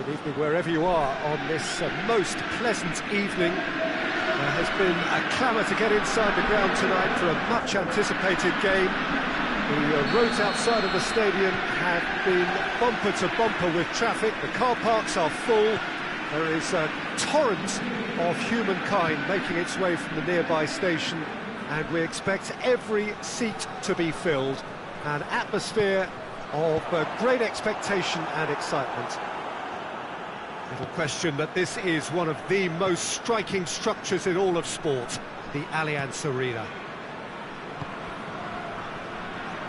Good evening wherever you are on this most pleasant evening. There has been a clamour to get inside the ground tonight for a much-anticipated game. The roads outside of the stadium have been bumper to bumper with traffic. The car parks are full. There is a torrent of humankind making its way from the nearby station, and we expect every seat to be filled. An atmosphere of great expectation and excitement. Little question that this is one of the most striking structures in all of sport, the Allianz Arena.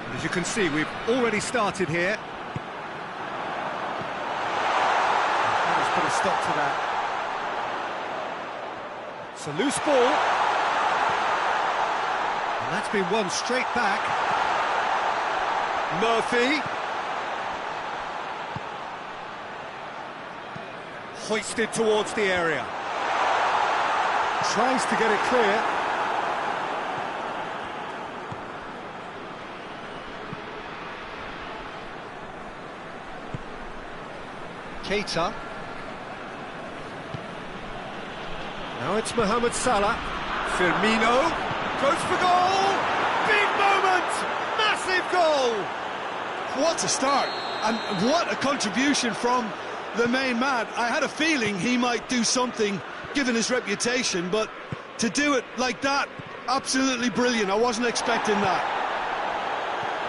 And as you can see, we've already started here. Let's put a stop to that. It's a loose ball. And that's been won straight back. Murphy. Hoisted towards the area. Tries to get it clear. Keita. Now it's Mohamed Salah. Firmino goes for goal. Big moment. Massive goal. What a start, and what a contribution from the main man. I had a feeling he might do something, given his reputation, but to do it like that, absolutely brilliant. I wasn't expecting that.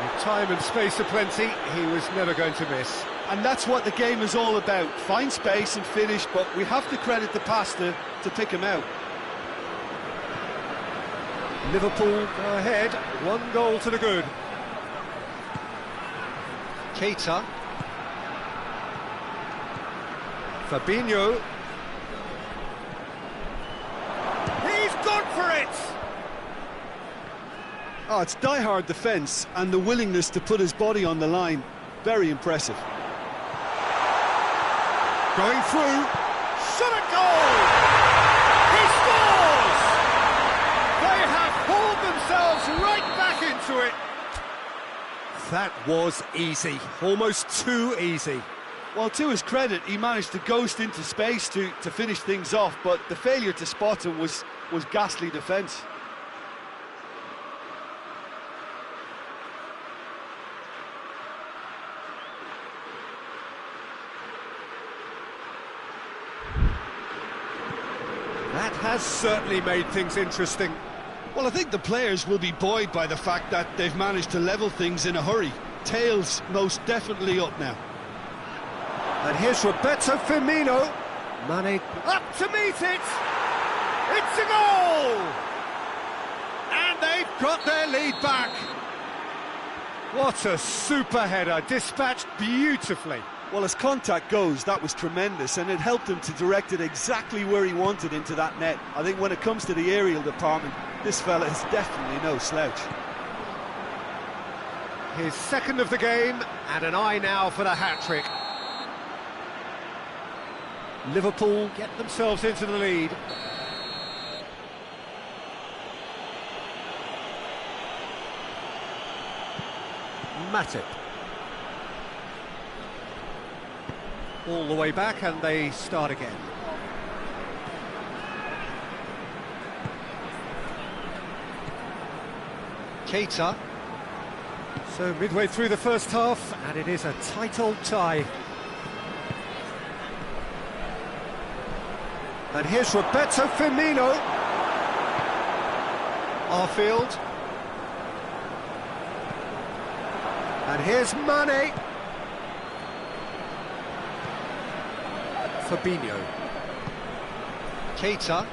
With time and space aplenty, he was never going to miss. And that's what the game is all about. Find space and finish, but we have to credit the passer to pick him out. Liverpool go ahead, 1 goal to the good. Keita. Fabinho. He's gone for it! Oh, it's die-hard defence, and the willingness to put his body on the line. Very impressive. Going through. Shot at goal! He scores! They have pulled themselves right back into it. That was easy, almost too easy. Well, to his credit, he managed to ghost into space to finish things off, but the failure to spot him was ghastly defence. That has certainly made things interesting. Well, I think the players will be buoyed by the fact that they've managed to level things in a hurry. Tails most definitely up now. And here's Roberto Firmino. Mane up to meet it. It's a goal! And they've got their lead back. What a super header, dispatched beautifully. Well, as contact goes, that was tremendous, and it helped him to direct it exactly where he wanted into that net. I think when it comes to the aerial department, this fella is definitely no slouch. His second of the game, and an eye now for the hat-trick. Liverpool get themselves into the lead. Matip. All the way back, and they start again. Keita. So midway through the first half, and it is a tight old tie. And here's Roberto Firmino. Arfield. And here's Mane. Fabinho. Keita.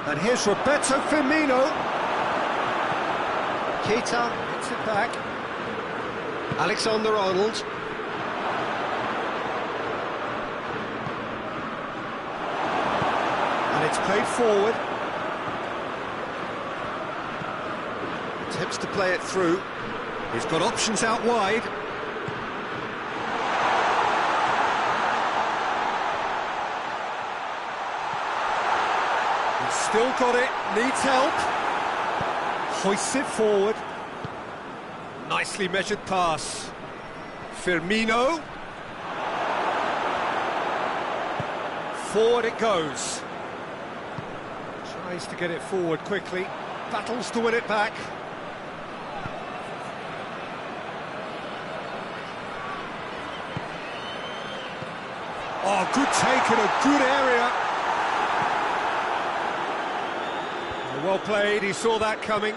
And here's Roberto Firmino. Keita hits it back. Alexander-Arnold. And it's played forward. Attempts to play it through. He's got options out wide. He's still got it, needs help. Hoists it forward. Nicely measured pass. Firmino. Forward it goes. Tries to get it forward quickly. Battles to win it back. Oh, good take in a good area. Oh, well played, he saw that coming.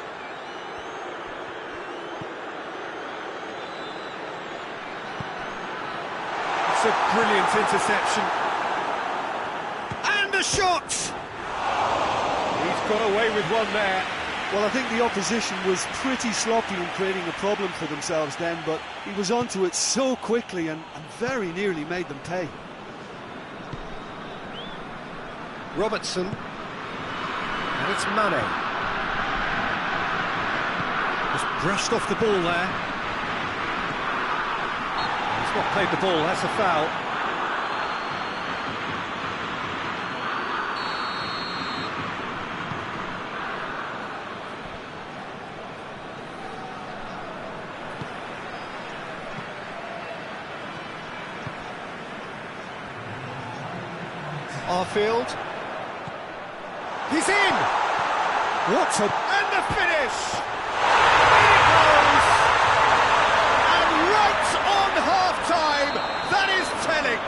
It's a brilliant interception. And a shot! He's got away with one there. Well, I think the opposition was pretty sloppy in creating a problem for themselves then, but he was onto it so quickly and very nearly made them pay. Robertson, and it's Mane. Just brushed off the ball there. He's not played the ball, that's a foul. Arfield. He's in! What a... And the finish! In it goes! And right on half-time, that is telling!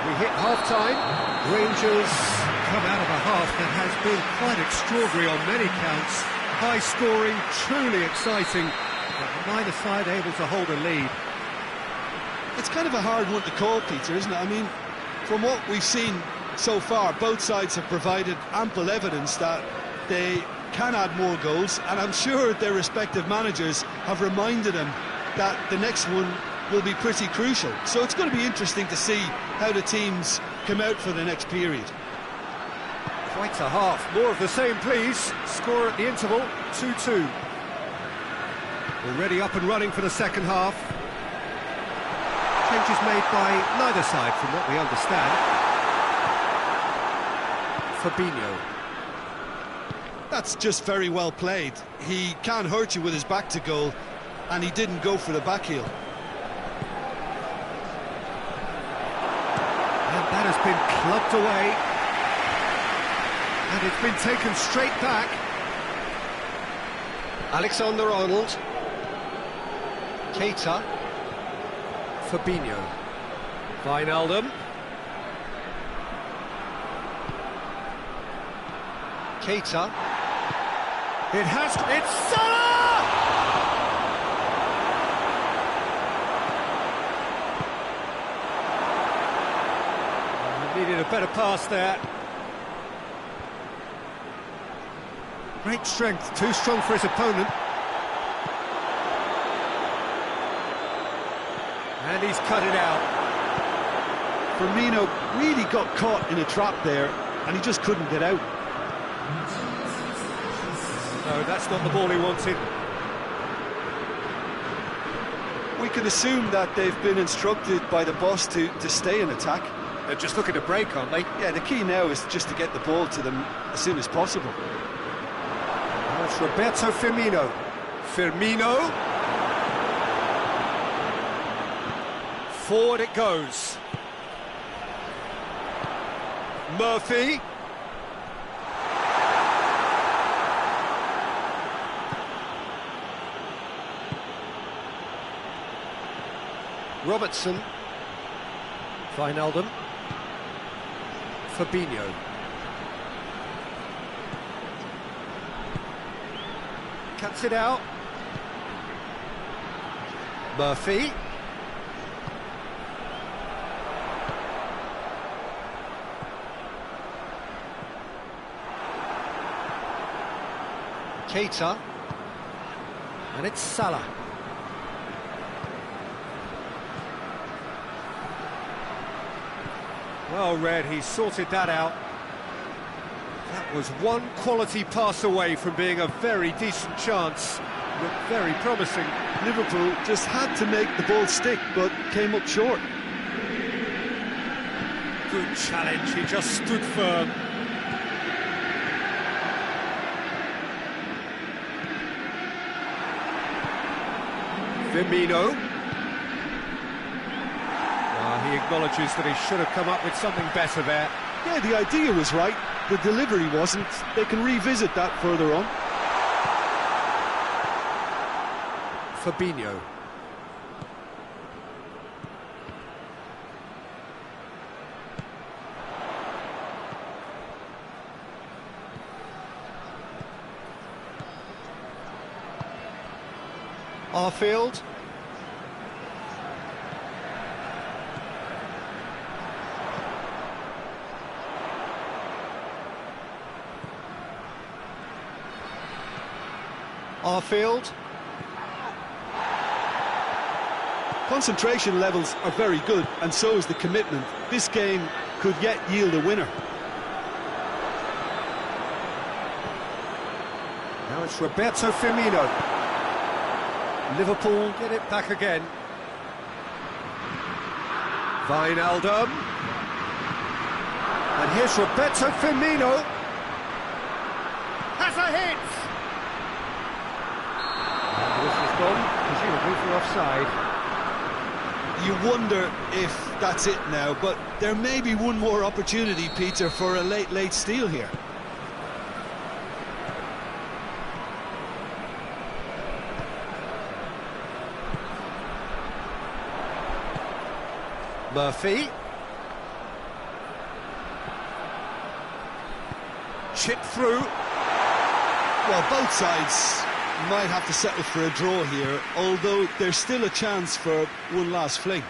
We hit half-time. Rangers come out of a half that has been quite extraordinary on many counts. High-scoring, truly exciting. But neither side able to hold a lead. It's kind of a hard one to call, Peter, isn't it? I mean, from what we've seen so far, both sides have provided ample evidence that they can add more goals, and I'm sure their respective managers have reminded them that the next one will be pretty crucial. So it's going to be interesting to see how the teams come out for the next period. Quite a half. More of the same, please. Score at the interval, 2-2. Already up and running for the second half. Changes made by neither side, from what we understand. Fabinho. That's just very well played. He can hurt you with his back to goal, and he didn't go for the back heel. And that has been clubbed away. And it's been taken straight back. Alexander-Arnold. Keita. Fabinho. Wijnaldum. Keita. It's Salah! Needed a better pass there. Great strength, too strong for his opponent. And he's cut it out. Firmino really got caught in a trap there, and he just couldn't get out. No, that's not the ball he wanted. We can assume that they've been instructed by the boss to stay in attack. They're just looking to break, aren't they? Yeah, the key now is just to get the ball to them as soon as possible. That's Roberto Firmino. Firmino. Forward it goes. Murphy. Robertson. Wijnaldum. Fabinho. Cuts it out. Murphy. Keita. And it's Salah. Well read, he sorted that out. That was one quality pass away from being a very decent chance. Looked very promising. Liverpool just had to make the ball stick, but came up short. Good challenge, he just stood firm. Firmino. He acknowledges that he should have come up with something better there. Yeah, the idea was right, the delivery wasn't. They can revisit that further on. Fabinho. Arfield. Arfield. Concentration levels are very good, and so is the commitment. This game could yet yield a winner. Now it's Roberto Firmino. Liverpool get it back again. Wijnaldum. And here's Roberto Firmino. Has a hit! And this is gone, presumably for offside. You wonder if that's it now, but there may be one more opportunity, Peter, for a late steal here. Murphy. Chip through. Well, both sides might have to settle for a draw here, although there's still a chance for one last fling.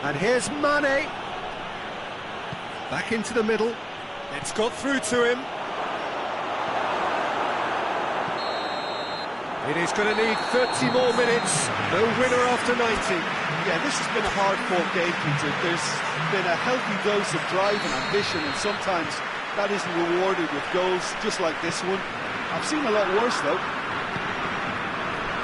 And here's Mane. Back into the middle. It's got through to him. It is going to need 30 more minutes. No winner after 90. Yeah, this has been a hard-fought game, Peter. There's been a healthy dose of drive and ambition, and sometimes that isn't rewarded with goals, just like this one. I've seen a lot worse, though.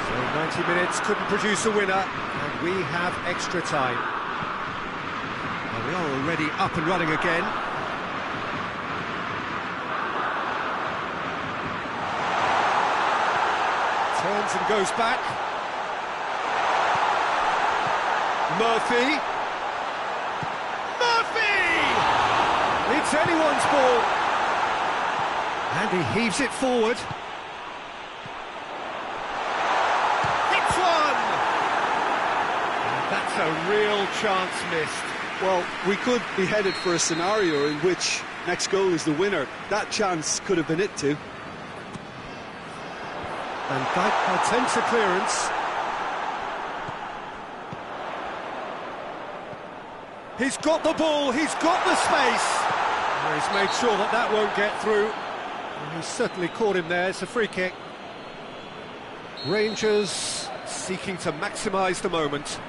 So 90 minutes couldn't produce a winner, and we have extra time. Well, we are already up and running again. Turns and goes back. Murphy. Murphy! It's anyone's ball. And he heaves it forward. Hits one! And that's a real chance missed. Well, we could be headed for a scenario in which next goal is the winner. That chance could have been it too. And that attempts a clearance. He's got the ball, he's got the space. And he's made sure that that won't get through. And he's certainly caught him there, it's a free kick. Rangers seeking to maximise the moment.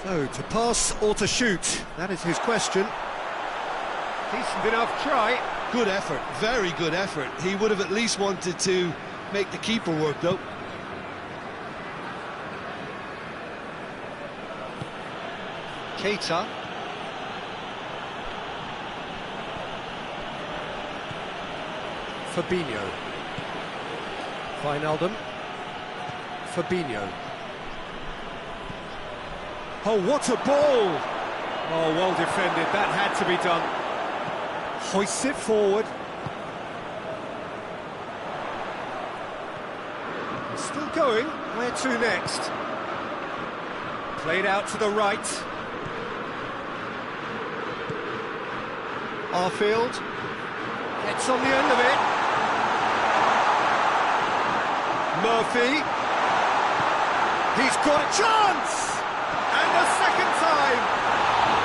So, to pass or to shoot, that is his question. Decent enough try. Good effort, very good effort. He would have at least wanted to make the keeper work, though. Keita. Fabinho. Wijnaldum. Fabinho. Oh, what a ball! Oh, well defended, that had to be done. Hoists it forward. Still going, where to next? Played out to the right. Arfield gets on the end of it. Murphy. He's got a chance! And a second time!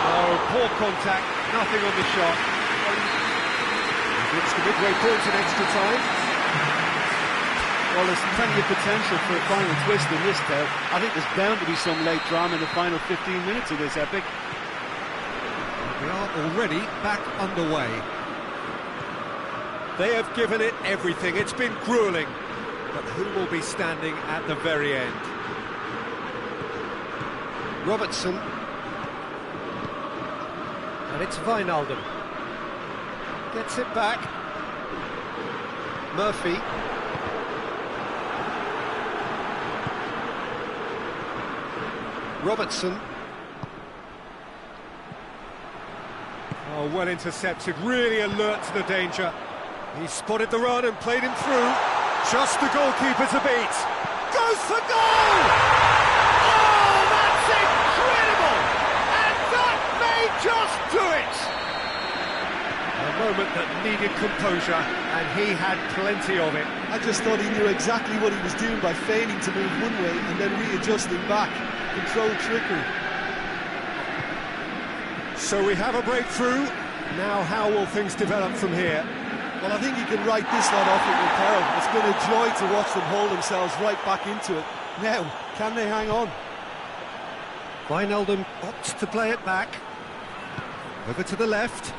Oh, poor contact, nothing on the shot. It's the midway point in extra time. Well, there's plenty of potential for a final twist in this tale. I think there's bound to be some late drama in the final 15 minutes of this epic. We are already back underway. They have given it everything. It's been gruelling. But who will be standing at the very end? Robertson. And it's Wijnaldum. Gets it back. Murphy. Robertson. Oh, well intercepted, really alert to the danger. He spotted the run and played him through. Just the goalkeeper to beat. Goes for goal! Oh, that's incredible! And that may just do it! A moment that needed composure, and he had plenty of it. I just thought he knew exactly what he was doing by feigning to move one way and then readjusting back. Controlled trickery. So we have a breakthrough. Now how will things develop from here? Well, I think he can write this lot off with peril. It's been a joy to watch them hold themselves right back into it. Now, can they hang on? Wijnaldum opts to play it back. Over to the left.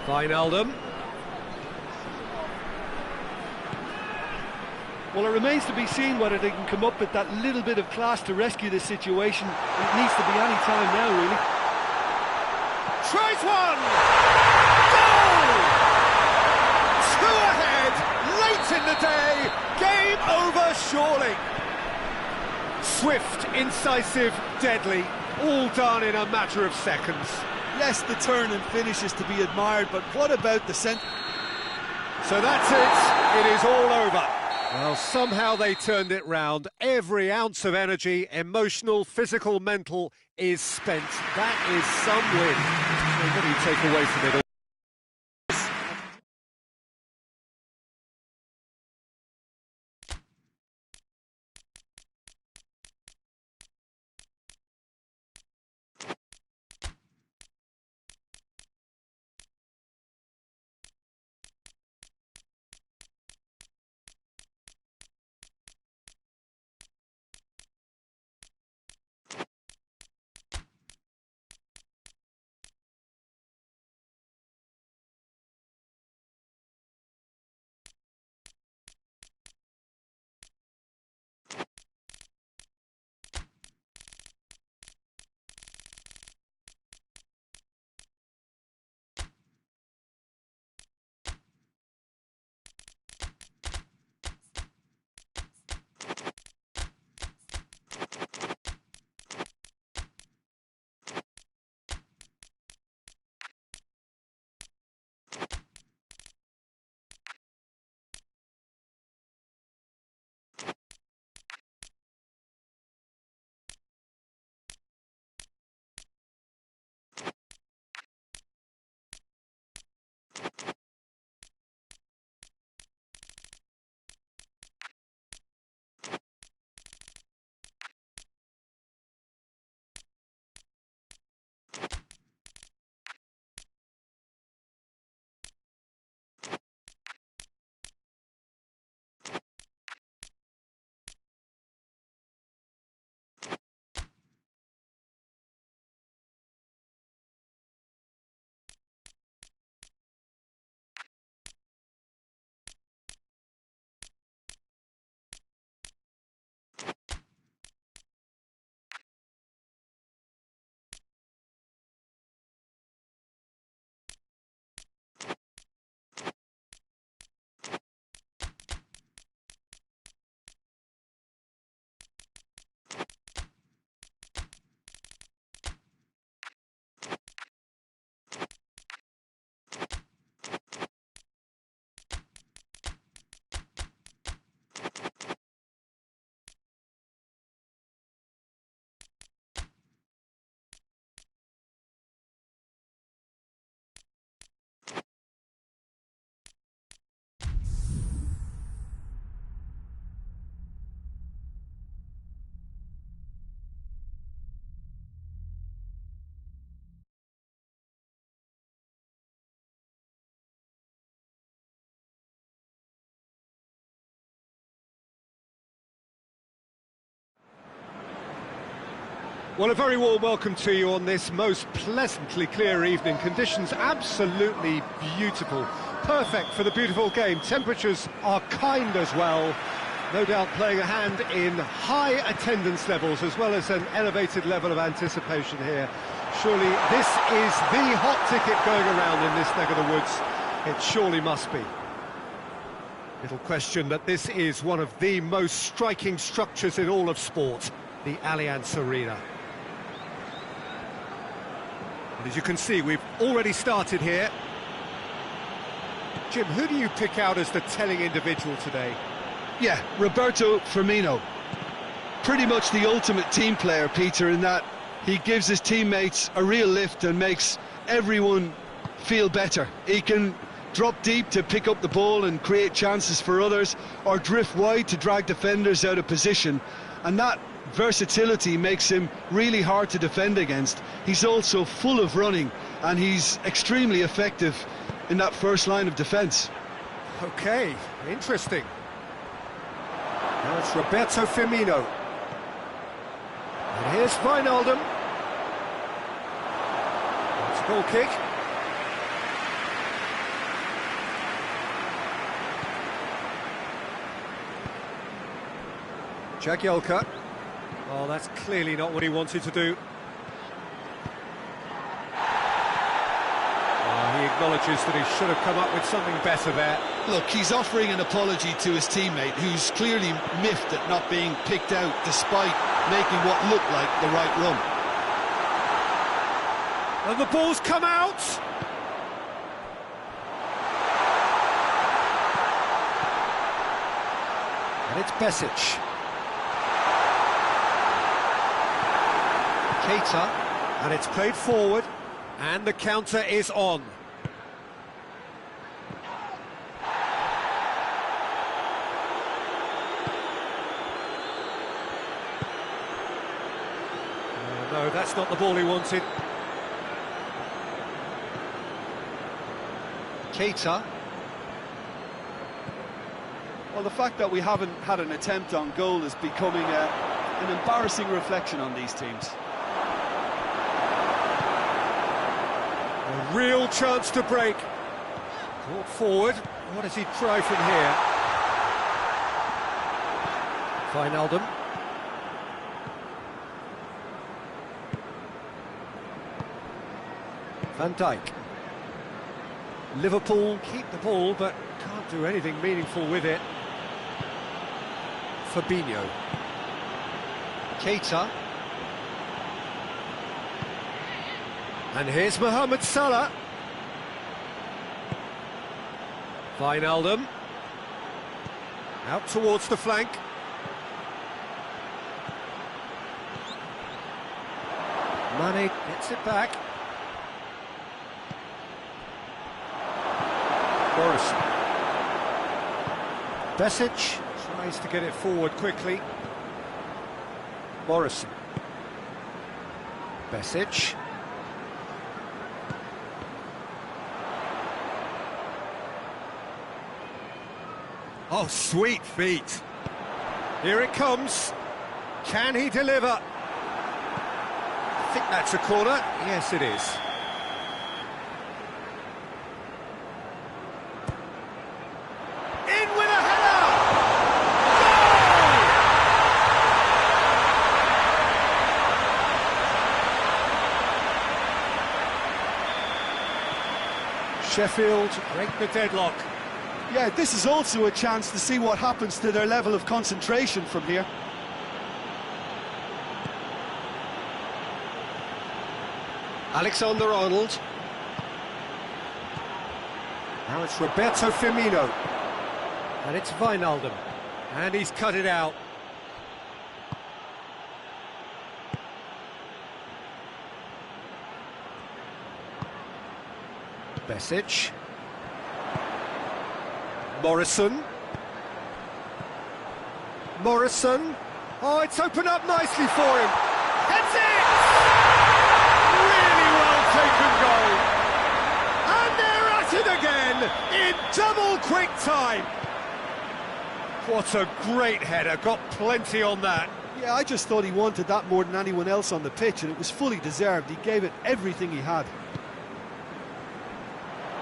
Wijnaldum. Well, it remains to be seen whether they can come up with that little bit of class to rescue this situation. It needs to be any time now, really. Tries one! Goal! Two ahead, late in the day, game over surely. Swift, incisive, deadly, all done in a matter of seconds. Yes, the turn and finish is to be admired, but what about the centre? So that's it, it is all over. Well, somehow they turned it round. Every ounce of energy, emotional, physical, mental, is spent. That is some win. So what do you take away from it all? Well, a very warm welcome to you on this most pleasantly clear evening. Conditions absolutely beautiful. Perfect for the beautiful game. Temperatures are kind as well. No doubt playing a hand in high attendance levels as well as an elevated level of anticipation here. Surely this is the hot ticket going around in this neck of the woods. It surely must be. Little question that this is one of the most striking structures in all of sport, the Allianz Arena. And as you can see, we've already started here. Jim, who do you pick out as the telling individual today? Yeah, Roberto Firmino. Pretty much the ultimate team player, Peter, in that he gives his teammates a real lift and makes everyone feel better. He can drop deep to pick up the ball and create chances for others, or drift wide to drag defenders out of position, and that versatility makes him really hard to defend against. He's also full of running, and he's extremely effective in that first line of defence. Okay, interesting. Now it's Roberto Firmino. And here's Wijnaldum. It's a goal kick. Jagielka. Oh, that's clearly not what he wanted to do. He acknowledges that he should have come up with something better there. Look, he's offering an apology to his teammate, who's clearly miffed at not being picked out despite making what looked like the right run. And the ball's come out! And it's Besic. Keita, and it's played forward, and the counter is on. No, that's not the ball he wanted. Keita. Well, the fact that we haven't had an attempt on goal is becoming an embarrassing reflection on these teams. A real chance to break. Brought forward. What does he try from here? Wijnaldum. Van Dijk. Liverpool keep the ball, but can't do anything meaningful with it. Fabinho. Keita. And here's Mohamed Salah. Wijnaldum. Out towards the flank. Mane gets it back. Morrison. Besic tries to get it forward quickly. Morrison. Besic. Oh, sweet feet. Here it comes. Can he deliver? I think that's a corner. Yes, it is. In with a header! Goal! Sheffield break the deadlock. Yeah, this is also a chance to see what happens to their level of concentration from here. Alexander-Arnold. Now it's Roberto Firmino. And it's Wijnaldum. And he's cut it out. Besic. Morrison. Morrison. Oh, it's opened up nicely for him. Heads it! Really well taken goal. And they're at it again in double quick time. What a great header. Got plenty on that. Yeah, I just thought he wanted that more than anyone else on the pitch, and it was fully deserved. He gave it everything he had.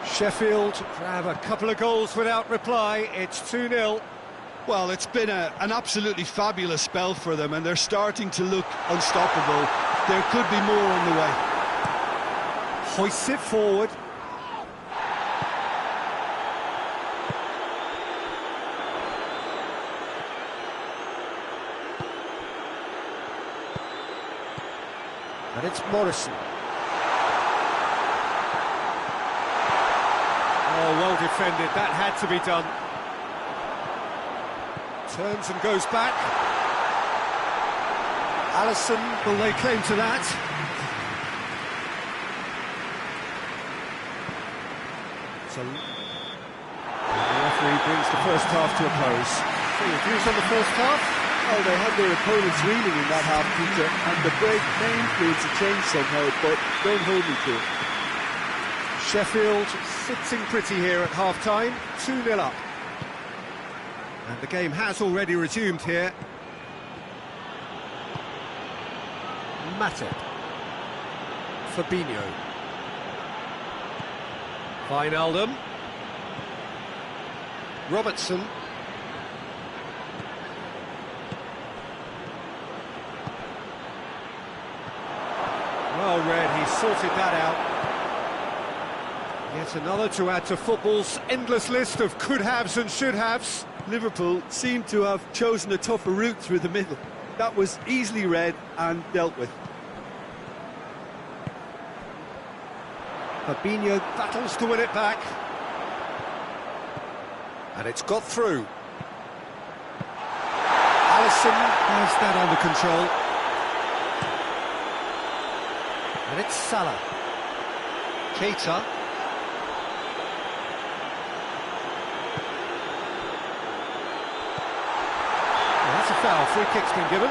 Sheffield grab a couple of goals without reply. It's 2-0. Well, it's been an absolutely fabulous spell for them, and they're starting to look unstoppable. There could be more on the way. Hoists it forward. And it's Morrison. Oh, well defended. That had to be done. Turns and goes back. Alisson, will they claim to that? So the referee brings the first half to a close. So your views on the first half? Oh, they had their opponents reeling in that half, Peter, and the break may influence a change somehow, but don't hold me to it. Sheffield sitting pretty here at half-time, 2-0 up. And the game has already resumed here. Matip. Fabinho. Wijnaldum. Robertson. Well read, he sorted that out. Yet another to add to football's endless list of could-haves and should-haves. Liverpool seem to have chosen a tougher route through the middle. That was easily read and dealt with. Fabinho battles to win it back. And it's got through. Alisson has that under control. And it's Salah. Keita. Well, that's a foul. Free kick's been given.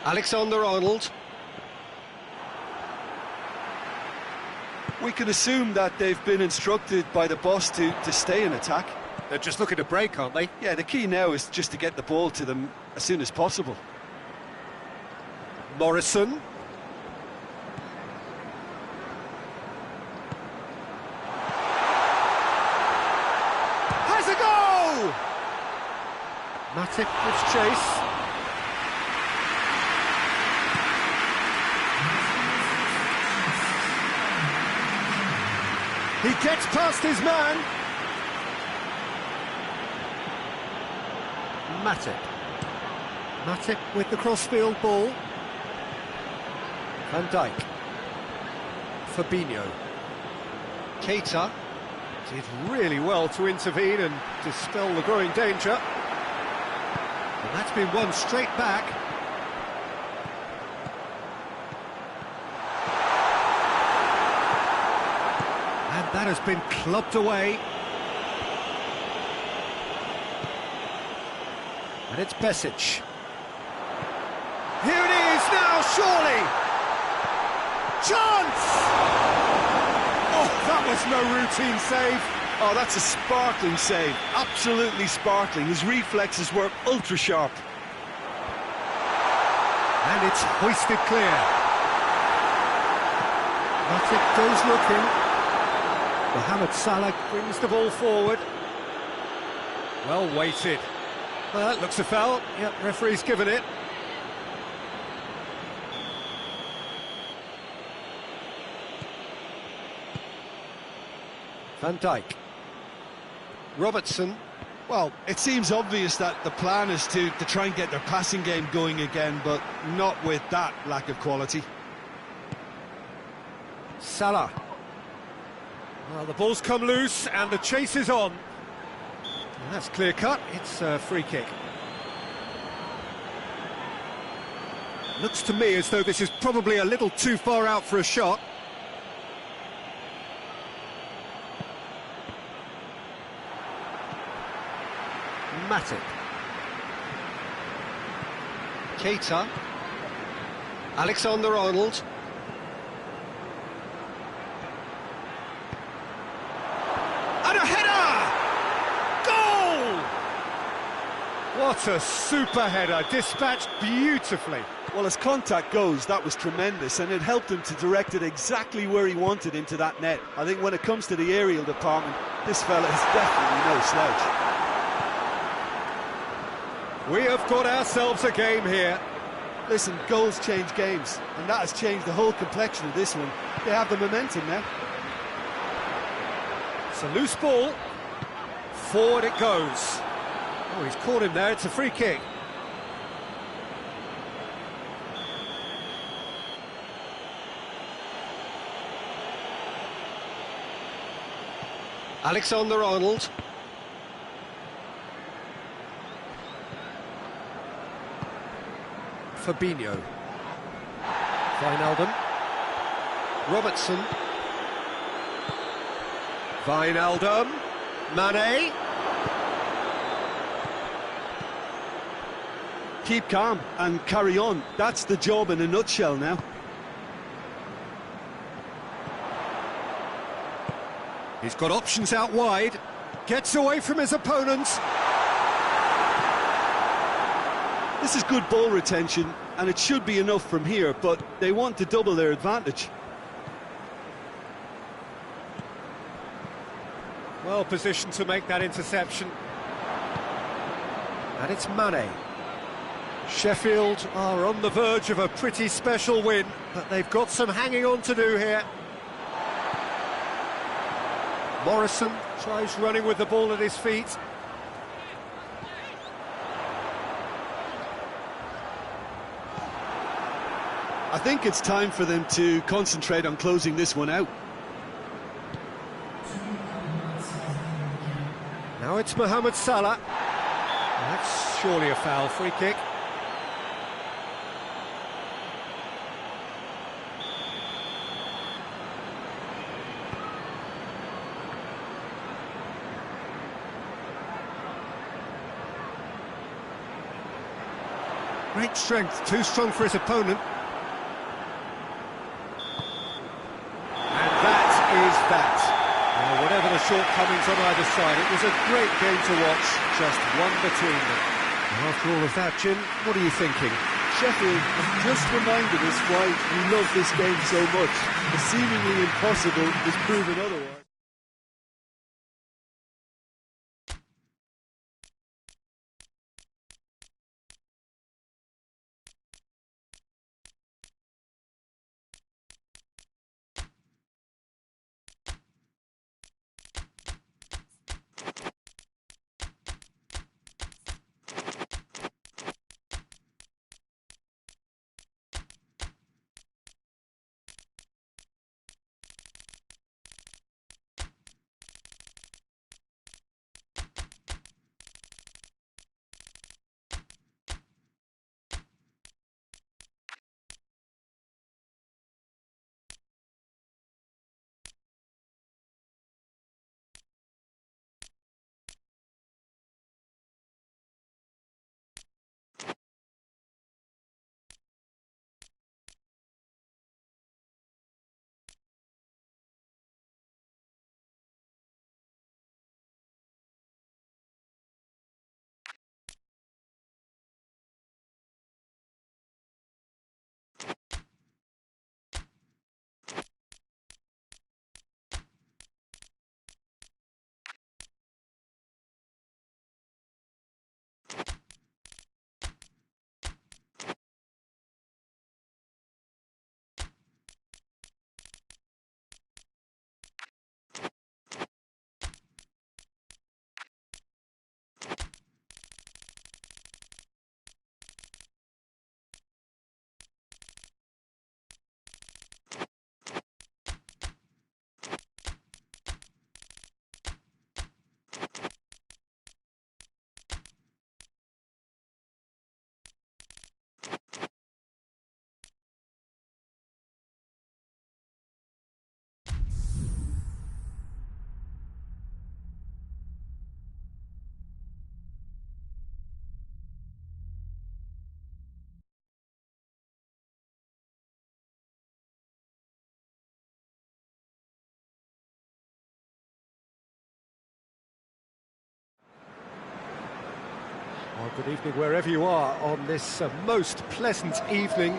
Alexander-Arnold. We can assume that they've been instructed by the boss to stay in attack. They're just looking to break, aren't they? Yeah, the key now is just to get the ball to them as soon as possible. Morrison. Has a goal! Matip with chase. He gets past his man. Matip with the crossfield ball. Van Dijk. Fabinho. Keita did really well to intervene and dispel the growing danger. And that's been won straight back. And that has been clubbed away. And it's Besic. Here it is now, surely! Chance! Oh, that was no routine save. Oh, that's a sparkling save. Absolutely sparkling. His reflexes were ultra sharp. And it's hoisted clear. Matip goes looking. Mohamed Salah brings the ball forward. Well weighted. Well, that looks a foul. Yep, referee's given it. Van Dijk. Robertson. Well, it seems obvious that the plan is to try and get their passing game going again, but not with that lack of quality. Salah. Well, the ball's come loose and the chase is on. And that's clear cut. It's a free kick. Looks to me as though this is probably a little too far out for a shot. Matip. Keita. Alexander-Arnold. And a header! Goal! What a super header, dispatched beautifully. Well, as contact goes, that was tremendous, and it helped him to direct it exactly where he wanted into that net. I think when it comes to the aerial department, this fella is definitely no slouch. We have got ourselves a game here. Listen, goals change games, and that has changed the whole complexion of this one. They have the momentum now. It's a loose ball. Forward it goes. Oh, he's caught him there. It's a free kick. Alexander-Arnold. Fabinho. Wijnaldum. Robertson. Wijnaldum. Mane. Keep calm and carry on. That's the job in a nutshell now. He's got options out wide. Gets away from his opponents. This is good ball retention, and it should be enough from here, but they want to double their advantage. Well positioned to make that interception. And it's Mane. Sheffield are on the verge of a pretty special win, but they've got some hanging on to do here. Morrison tries running with the ball at his feet. I think it's time for them to concentrate on closing this one out. Now it's Mohamed Salah. That's surely a foul. Free kick. Great strength, too strong for his opponent. And that is that. Whatever the shortcomings on either side, it was a great game to watch, just one between them. And after all of that, Jim, what are you thinking? Sheffield have just reminded us why we love this game so much. The seemingly impossible is proven otherwise. Well, good evening wherever you are on this most pleasant evening.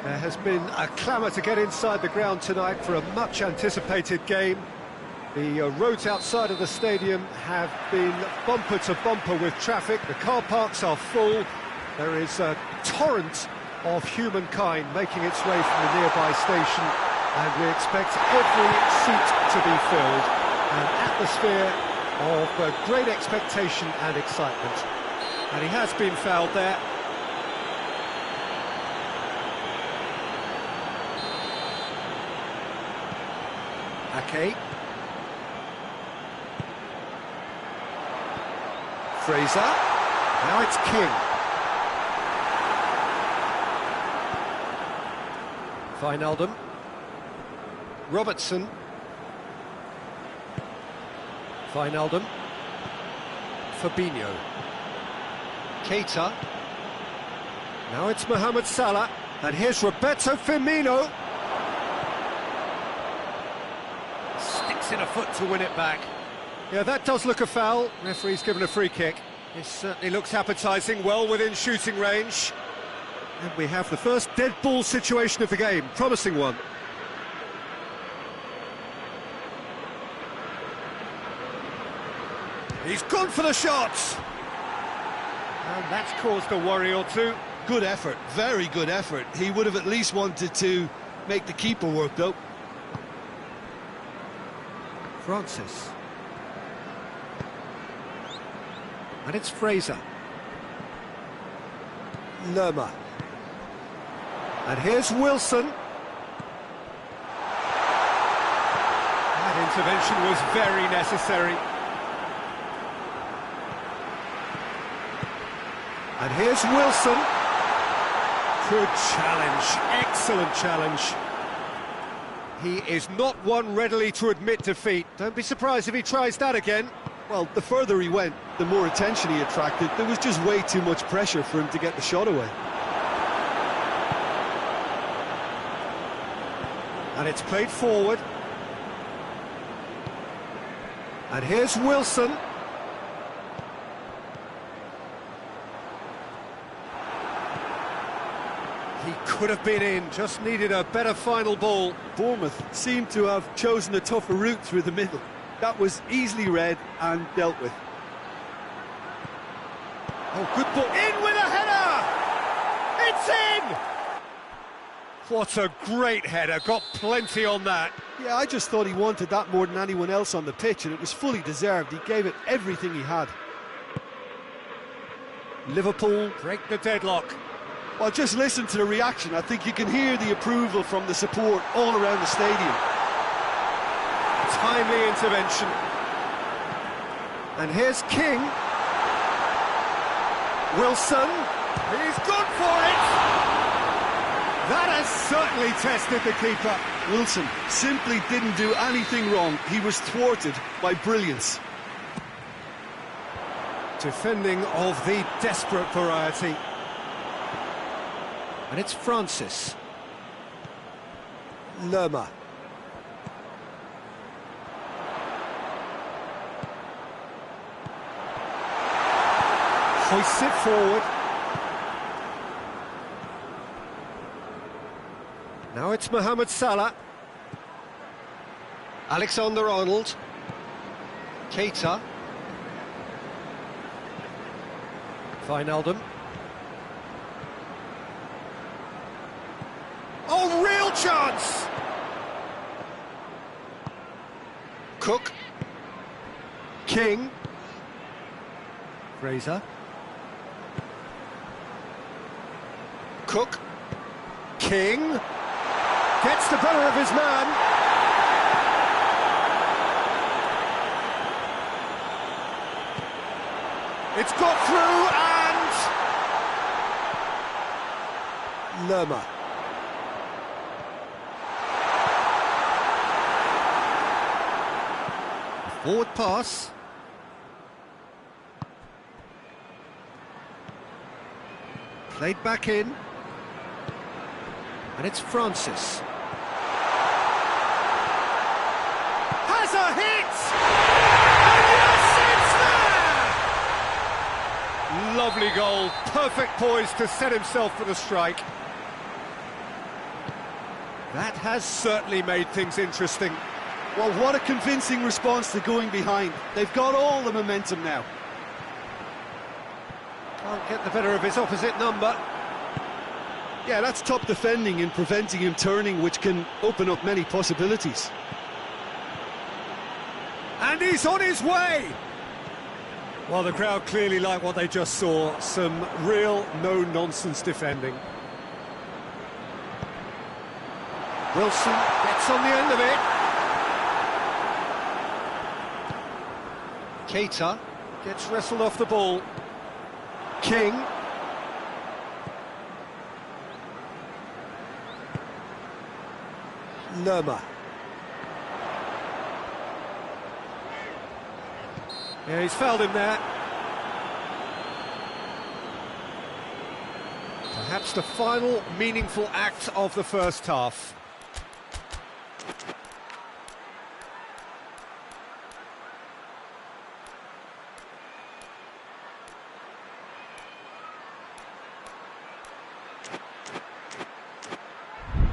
There has been a clamour to get inside the ground tonight for a much-anticipated game. The roads outside of the stadium have been bumper to bumper with traffic. The car parks are full. There is a torrent of humankind making its way from the nearby station, and we expect every seat to be filled. An atmosphere of great expectation and excitement. And he has been fouled there. Ake. Fraser. Now it's King. Wijnaldum. Robertson. Wijnaldum. Fabinho. Keita. Now it's Mohamed Salah. And here's Roberto Firmino. Sticks in a foot to win it back. Yeah, that does look a foul. Referee's given a free kick. This certainly looks appetising, well within shooting range. And we have the first dead ball situation of the game. Promising one. He's gone for the shots. And that's caused a worry or two. Good effort, very good effort. He would have at least wanted to make the keeper work, though. Francis. And it's Fraser. Lerma. And here's Wilson. That intervention was very necessary. And here's Wilson. Good challenge, excellent challenge. He is not one readily to admit defeat. Don't be surprised if he tries that again. Well, the further he went, the more attention he attracted. There was just way too much pressure for him to get the shot away. And it's played forward. And here's Wilson. He could have been in, just needed a better final ball. Bournemouth seemed to have chosen a tougher route through the middle. That was easily read and dealt with. Oh, good ball. In with a header! It's in! What a great header, got plenty on that. Yeah, I just thought he wanted that more than anyone else on the pitch, and it was fully deserved. He gave it everything he had. Liverpool break the deadlock. Well, just listen to the reaction. I think you can hear the approval from the support all around the stadium. Timely intervention. And here's King. Wilson. He's gone for it. That has certainly tested the keeper. Wilson simply didn't do anything wrong. He was thwarted by brilliance. Defending of the desperate variety. And it's Francis. Lerma. Hoists it forward. Now it's Mohamed Salah. Alexander-Arnold. Keita. Wijnaldum. Oh, real chance! Cook. King. Fraser. Cook. King. Gets the better of his man. It's got through and... Lerma. Forward pass. Played back in. And it's Francis. Has a hit! And yes, it's there! Lovely goal. Perfect poise to set himself for the strike. That has certainly made things interesting. Well, what a convincing response to going behind. They've got all the momentum now. Can't get the better of his opposite number. Yeah, that's top defending and preventing him turning, which can open up many possibilities. And he's on his way! Well, the crowd clearly like what they just saw. Some real no-nonsense defending. Wilson gets on the end of it. Keita gets wrestled off the ball. King. Lerma. Yeah, he's fouled him there. Perhaps the final meaningful act of the first half.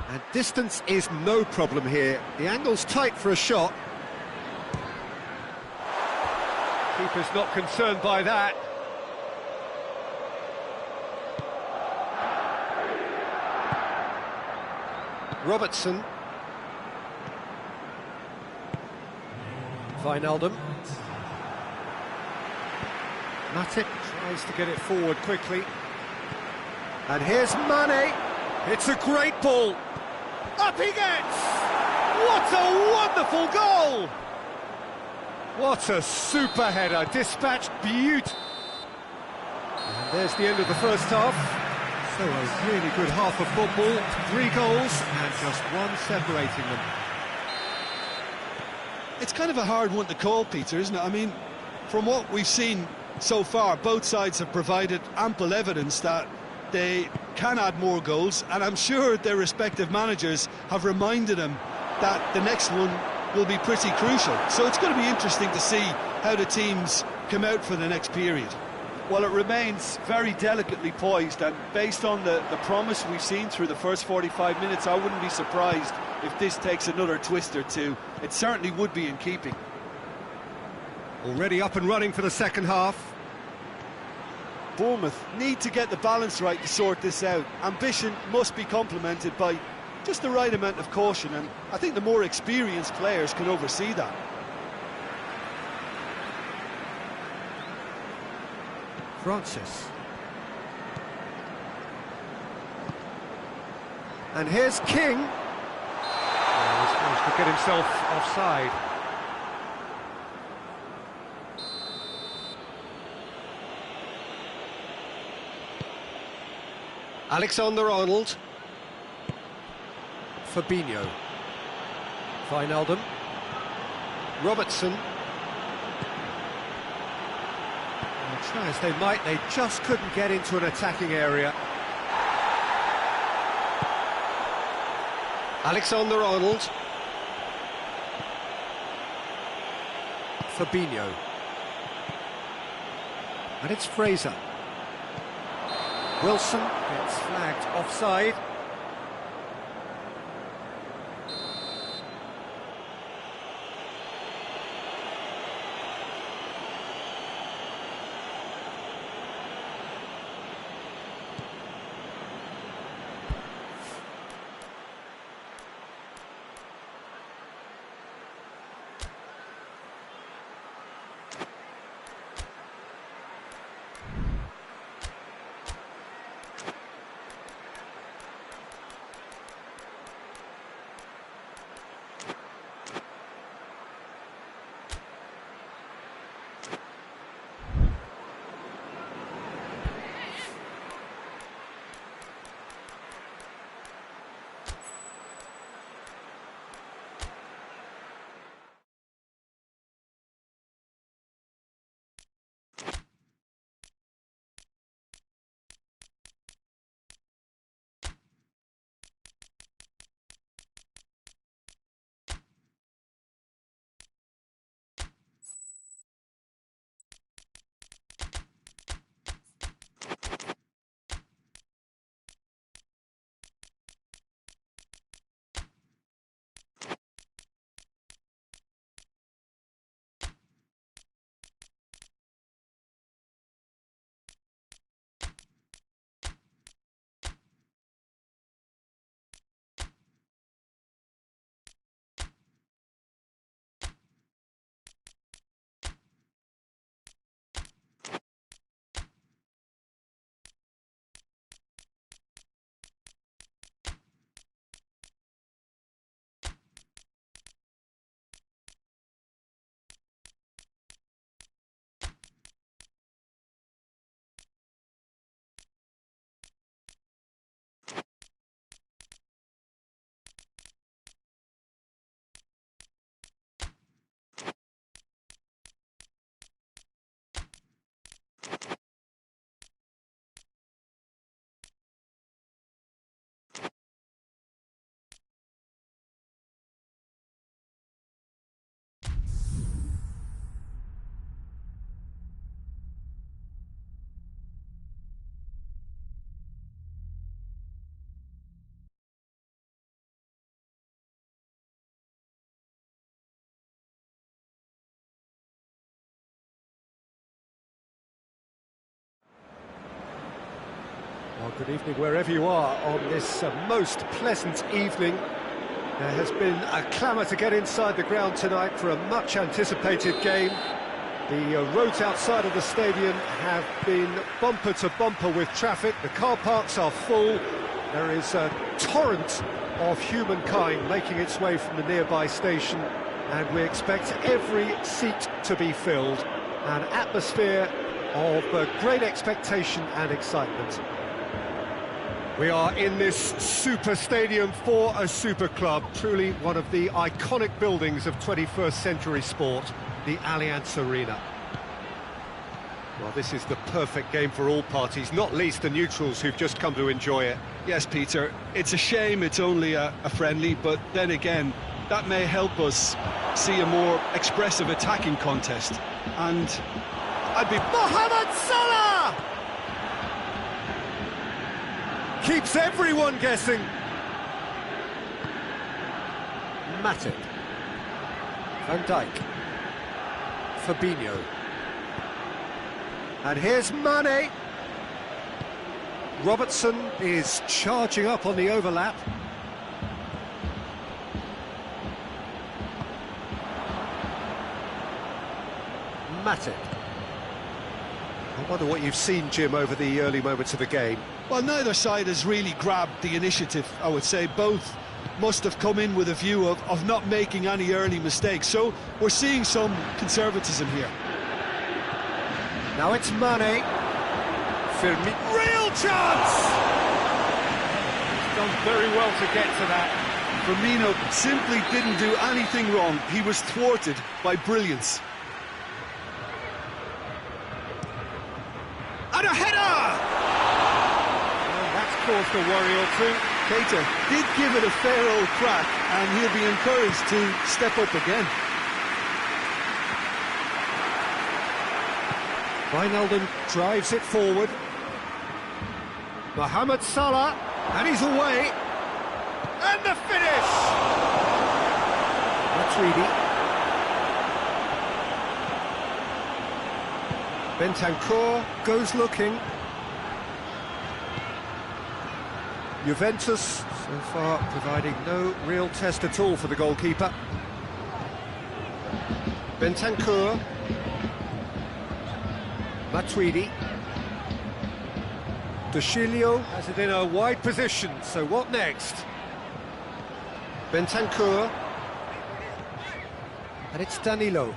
And distance is no problem here. The angle's tight for a shot. Keeper's not concerned by that. Robertson. Wijnaldum. Matic tries to get it forward quickly. And here's Mane. It's a great ball. Up he gets! What a wonderful goal! What a super header, dispatched beautifully. And there's the end of the first half. So a really good half of football, 3 goals and just one separating them. It's kind of a hard one to call, Peter, isn't it? I mean, from what we've seen so far, both sides have provided ample evidence that they can add more goals, and I'm sure their respective managers have reminded them that the next one will be pretty crucial. So it's going to be interesting to see how the teams come out for the next period. Well, it remains very delicately poised, and based on the promise we've seen through the first 45 minutes, I wouldn't be surprised if this takes another twist or two. It certainly would be in keeping. Already up and running for the second half. Bournemouth need to get the balance right to sort this out. Ambition must be complemented by just the right amount of caution, and I think the more experienced players can oversee that. Francis. And here's King. Oh, he's managed to get himself offside. Alexander-Arnold. Fabinho. Wijnaldum. Robertson. And try as they might, they just couldn't get into an attacking area. Alexander-Arnold. Fabinho. And it's Fraser. Wilson gets flagged offside. Good evening wherever you are on this most pleasant evening. There has been a clamour to get inside the ground tonight for a much anticipated game. The roads outside of the stadium have been bumper to bumper with traffic. The car parks are full. There is a torrent of humankind making its way from the nearby station, and we expect every seat to be filled. An atmosphere of great expectation and excitement. We are in this super stadium for a super club, truly one of the iconic buildings of 21st century sport, the Allianz Arena. Well, this is the perfect game for all parties, not least the neutrals who've just come to enjoy it. Yes, Peter, it's a shame it's only a friendly, but then again, that may help us see a more expressive attacking contest. And I'd be... Mohamed Salah! Keeps everyone guessing. Matip. Van Dijk. Fabinho. And here's Mane. Robertson is charging up on the overlap. Matip. I wonder what you've seen, Jim, over the early moments of the game. Well, neither side has really grabbed the initiative, I would say. Both must have come in with a view of not making any early mistakes. So we're seeing some conservatism here. Now it's Mane. Real chance! He's done very well to get to that. Firmino simply didn't do anything wrong. He was thwarted by brilliance. And a header! Well, that's caused a worry or two. Keita did give it a fair old crack, and he'll be encouraged to step up again. Wijnaldum drives it forward. Mohamed Salah, and he's away. And the finish! Matuidi. Bentancur goes looking. Juventus, so far, providing no real test at all for the goalkeeper. Bentancur. Matuidi. De Sciglio has it in a wide position, so what next? Bentancur. And it's Danilo.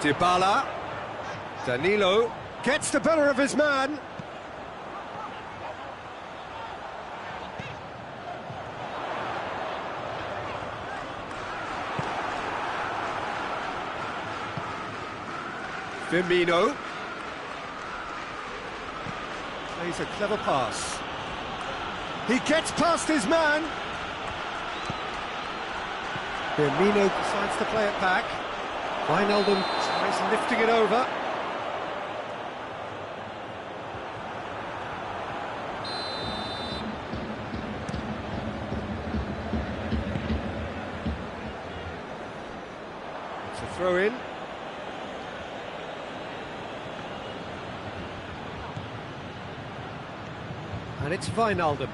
Dybala. Danilo gets the better of his man. Firmino plays a clever pass. He gets past his man. Firmino decides to play it back. Wijnaldum tries lifting it over. It's a throw in. And it's Wijnaldum.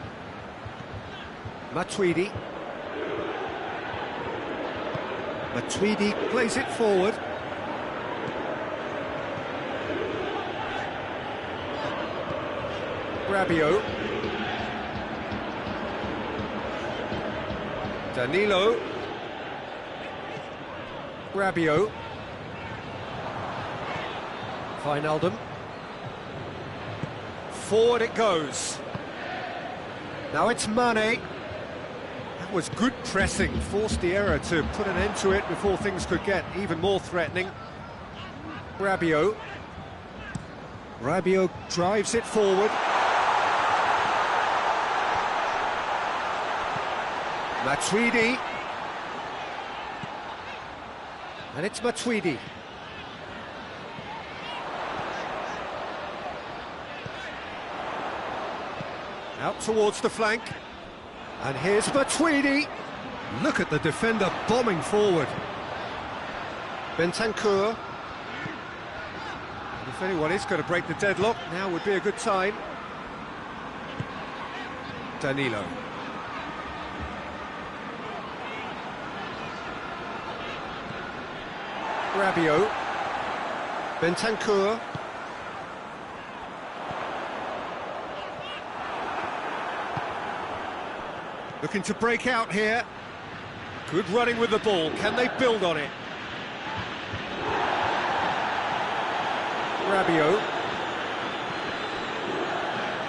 Matuidi. Matuidi plays it forward. Rabiot. Danilo. Rabiot. Wijnaldum. Forward it goes. Now it's Mane. That was good pressing, forced the error to put an end to it before things could get even more threatening. Rabiot. Rabiot drives it forward. Matuidi. And it's Matuidi. Out towards the flank. And here's Matuidi. Look at the defender bombing forward. Bentancur. And if anyone is going to break the deadlock, now would be a good time. Danilo. Rabiot. Bentancur. Looking to break out here. Good running with the ball. Can they build on it? Rabiot.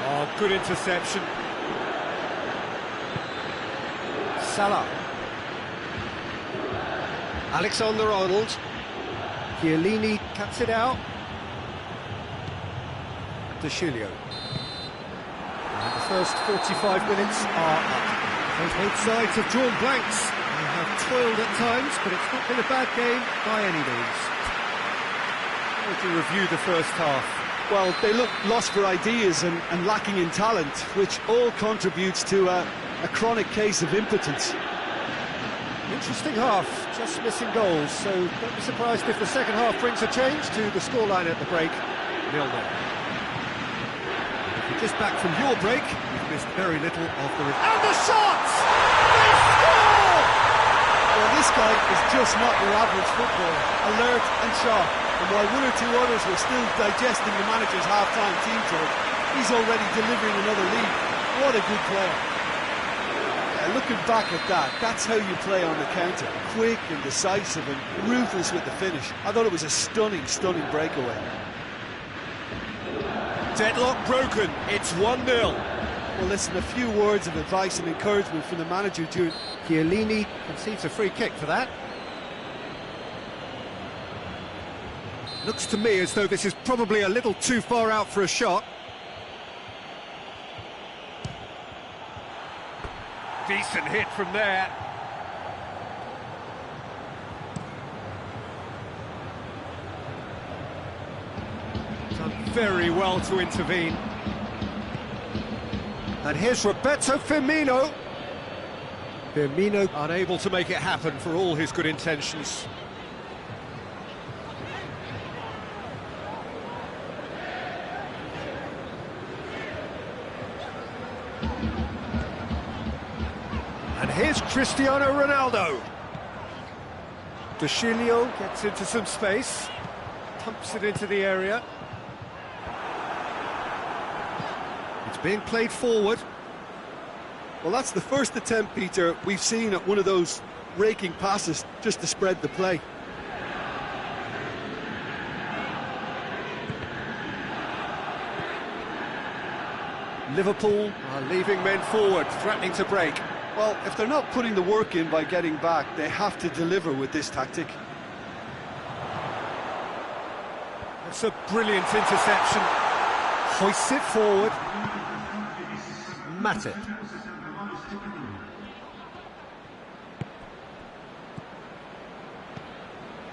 Oh, good interception. Salah. Alexander-Arnold. Chiellini cuts it out. De Chilio. And the first 45 minutes are up. Both sides have drawn blanks. They have toiled at times, but it's not been a bad game by any means. How would you review the first half? Well, they look lost for ideas and lacking in talent, which all contributes to a chronic case of impotence. Interesting half, just missing goals, so don't be surprised if the second half brings a change to the scoreline at the break. 0-0. If you're just back from your break, you've missed very little of the... And the shot! They score! Well, this guy is just not your average footballer, alert and sharp. And while one or two others were still digesting the manager's half-time team talk, he's already delivering another lead. What a good player. Looking back at that, that's how you play on the counter. Quick and decisive and ruthless with the finish. I thought it was a stunning, stunning breakaway. Deadlock broken, it's 1-0. Well, listen, a few words of advice and encouragement from the manager during... Chiellini concedes a free kick for that. Looks to me as though this is probably a little too far out for a shot. Decent hit from there. Done very well to intervene. And here's Roberto Firmino. Firmino unable to make it happen for all his good intentions. And here's Cristiano Ronaldo. De Chilio gets into some space, pumps it into the area. It's being played forward. Well, that's the first attempt, Peter, we've seen at one of those raking passes just to spread the play. Liverpool are leaving men forward, threatening to break. Well, if they're not putting the work in by getting back, they have to deliver with this tactic. That's a brilliant interception. Hoists it forward. Matip.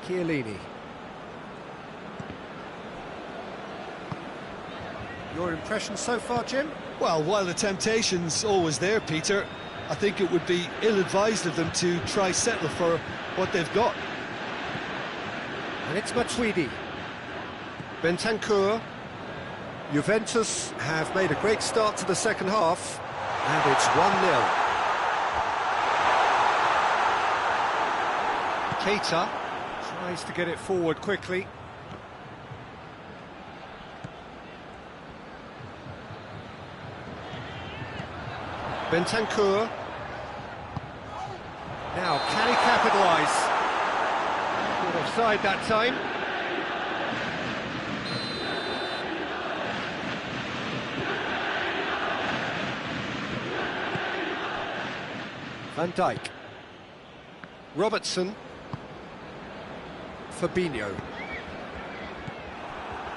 Chiellini. Your impression so far, Jim? Well, while the temptation's always there, Peter, I think it would be ill-advised of them to try settle for what they've got. And it's Matuidi. Bentancur. Juventus have made a great start to the second half, and it's 1-0. Keita tries to get it forward quickly. Bentancur. Now, can he capitalise? Good offside that time. Van Dijk. Robertson. Fabinho.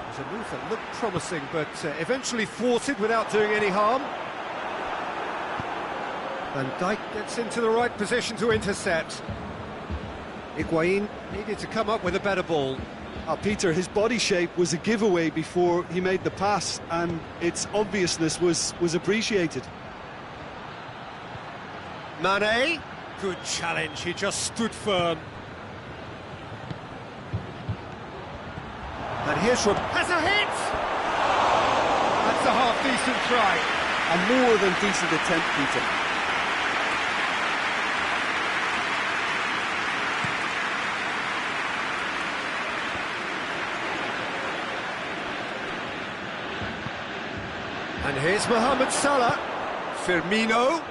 There's a move that looked promising, but eventually thwarted without doing any harm. Van Dijk gets into the right position to intercept. Higuain needed to come up with a better ball. Peter, his body shape was a giveaway before he made the pass, and its obviousness was appreciated. Mane, good challenge, he just stood firm. And here's has a hit! That's a half-decent try. A more than decent attempt, Peter. And here's Mohamed Salah. Firmino.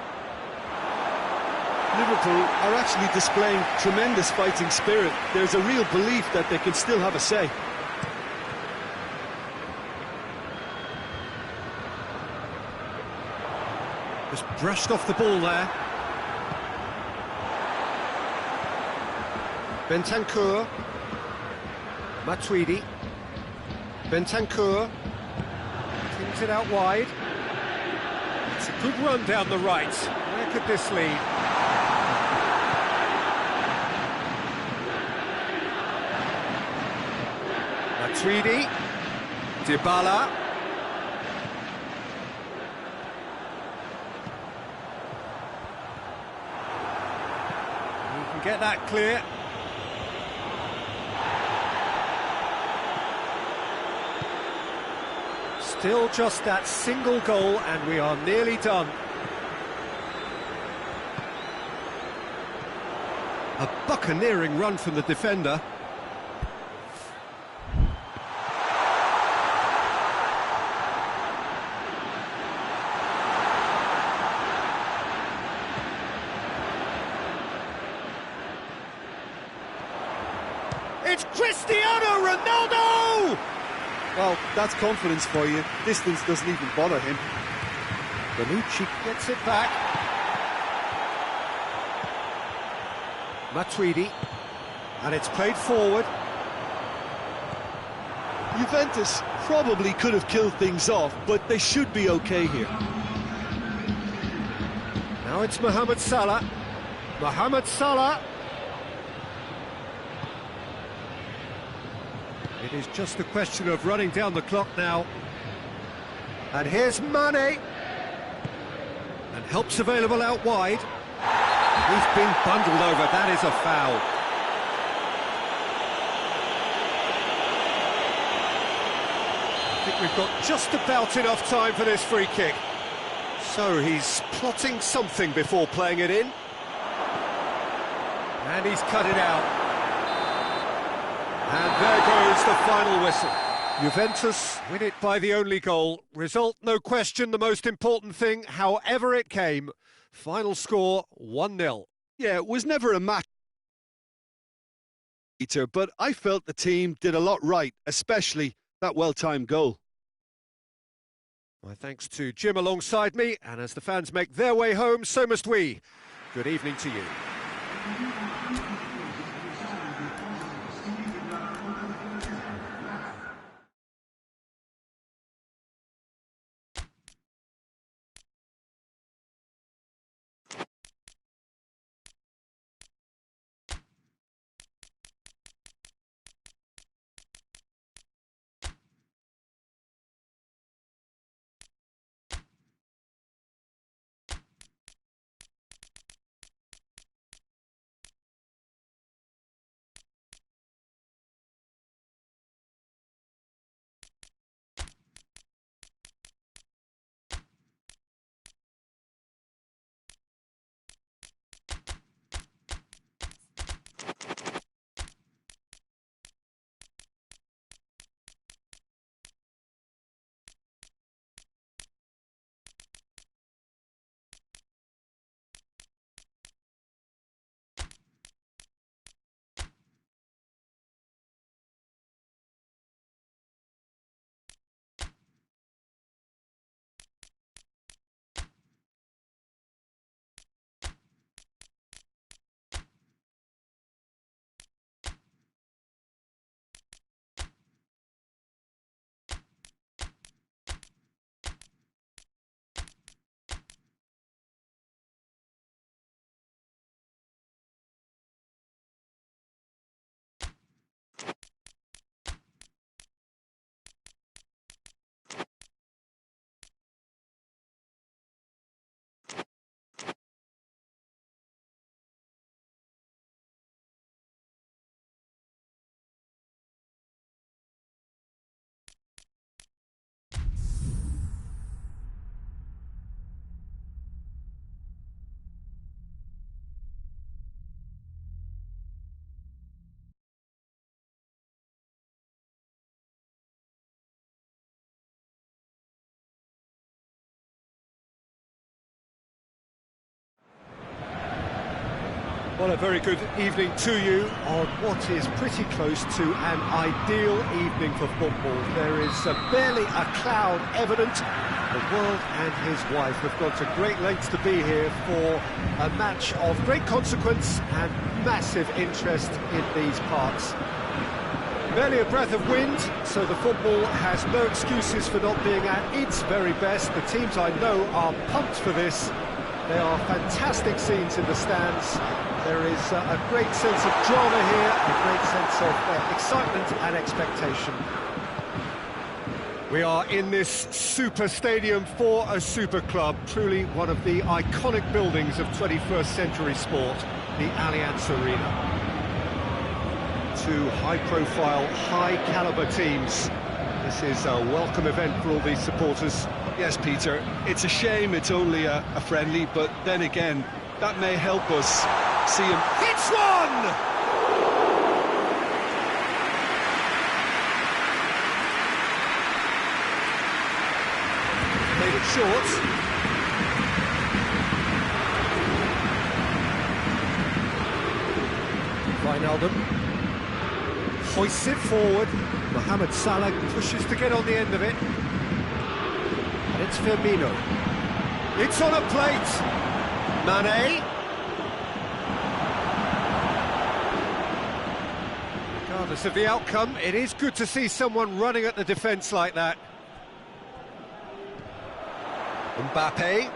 Liverpool are actually displaying tremendous fighting spirit. There's a real belief that they can still have a say. Just brushed off the ball there. Bentancur. Matuidi. Bentancur. Kings it out wide. It's a good run down the right. Where could this lead? Matuidi. Dybala. You can get that clear. Still just that single goal and we are nearly done. A buccaneering run from the defender. It's Cristiano Ronaldo! Well, that's confidence for you. Distance doesn't even bother him. Bonucci gets it back. Matuidi. And it's played forward. Juventus probably could have killed things off, but they should be okay here. Now it's Mohamed Salah. Mohamed Salah. It is just a question of running down the clock now. And here's Mane. And help's available out wide. He's been bundled over, that is a foul. I think we've got just about enough time for this free kick. So he's plotting something before playing it in. And he's cut it out. And there goes the final whistle. Juventus win it by the only goal. Result, no question, the most important thing, however it came. Final score, 1-0. Yeah, it was never a match, Peter, but I felt the team did a lot right, especially that well-timed goal. My thanks to Jim alongside me, and as the fans make their way home, so must we. Good evening to you. Well, a very good evening to you on what is pretty close to an ideal evening for football. There is barely a cloud evident. The world and his wife have gone to great lengths to be here for a match of great consequence and massive interest in these parts. Barely a breath of wind, so the football has no excuses for not being at its very best. The teams I know are pumped for this. There are fantastic scenes in the stands. There is a great sense of drama here, a great sense of excitement and expectation. We are in this super stadium for a super club, truly one of the iconic buildings of 21st century sport, the Allianz Arena. Two high-profile, high-caliber teams. This is a welcome event for all these supporters. Yes, Peter, it's a shame it's only a friendly, but then again, that may help us see him. Hits one! Made it short. Wijnaldum hoists it forward. Mohamed Salah pushes to get on the end of it. And it's Firmino. It's on a plate. Mane. Regardless of the outcome, it is good to see someone running at the defence like that. Mbappe.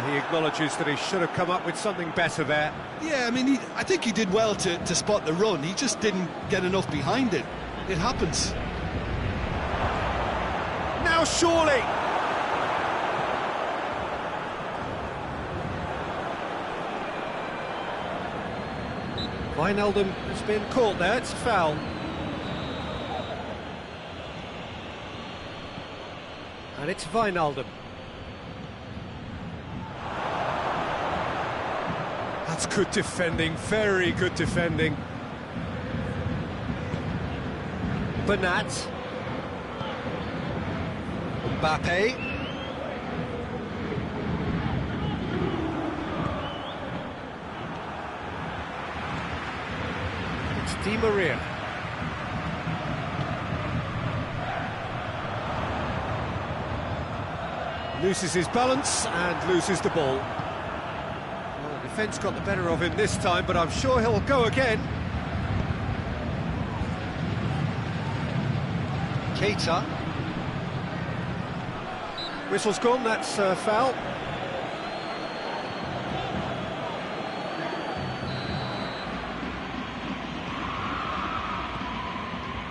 He acknowledges that he should have come up with something better there. Yeah, I mean, I think he did well to spot the run. He just didn't get enough behind it. It happens. Now surely! Wijnaldum has been caught there, it's a foul. And it's Wijnaldum. That's good defending, very good defending. Bernat. Mbappe. It's Di Maria. Loses his balance and loses the ball. Well, the defence got the better of him this time, but I'm sure he'll go again. Keita. Whistle's gone, that's a foul.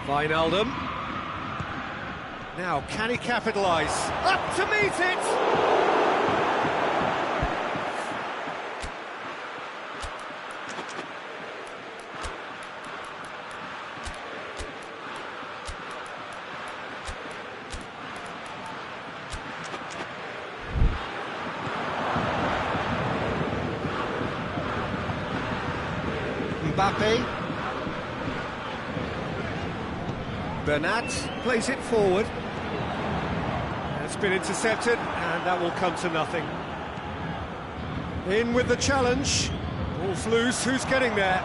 Wijnaldum. Now, can he capitalise? Up to meet it! Mbappe. Bernat plays it forward. It's been intercepted, and that will come to nothing. In with the challenge. Ball's loose, who's getting there?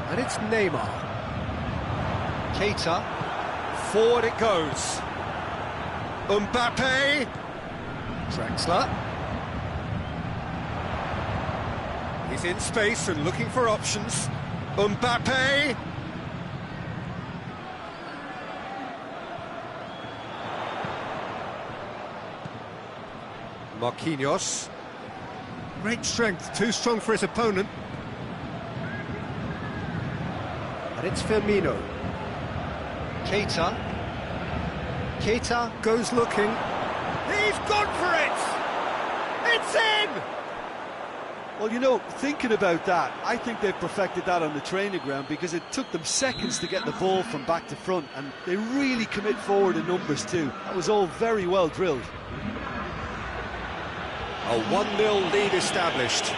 And it's Neymar. Keita. Forward it goes. Mbappe. Drexler. He's in space and looking for options. Mbappe. Marquinhos. Great strength, too strong for his opponent. And it's Firmino. Keita. Keita goes looking. He's gone for it! It's in! Well, you know, thinking about that, I think they've perfected that on the training ground because it took them seconds to get the ball from back to front, and they really commit forward in numbers too. That was all very well drilled. A 1-0 lead established.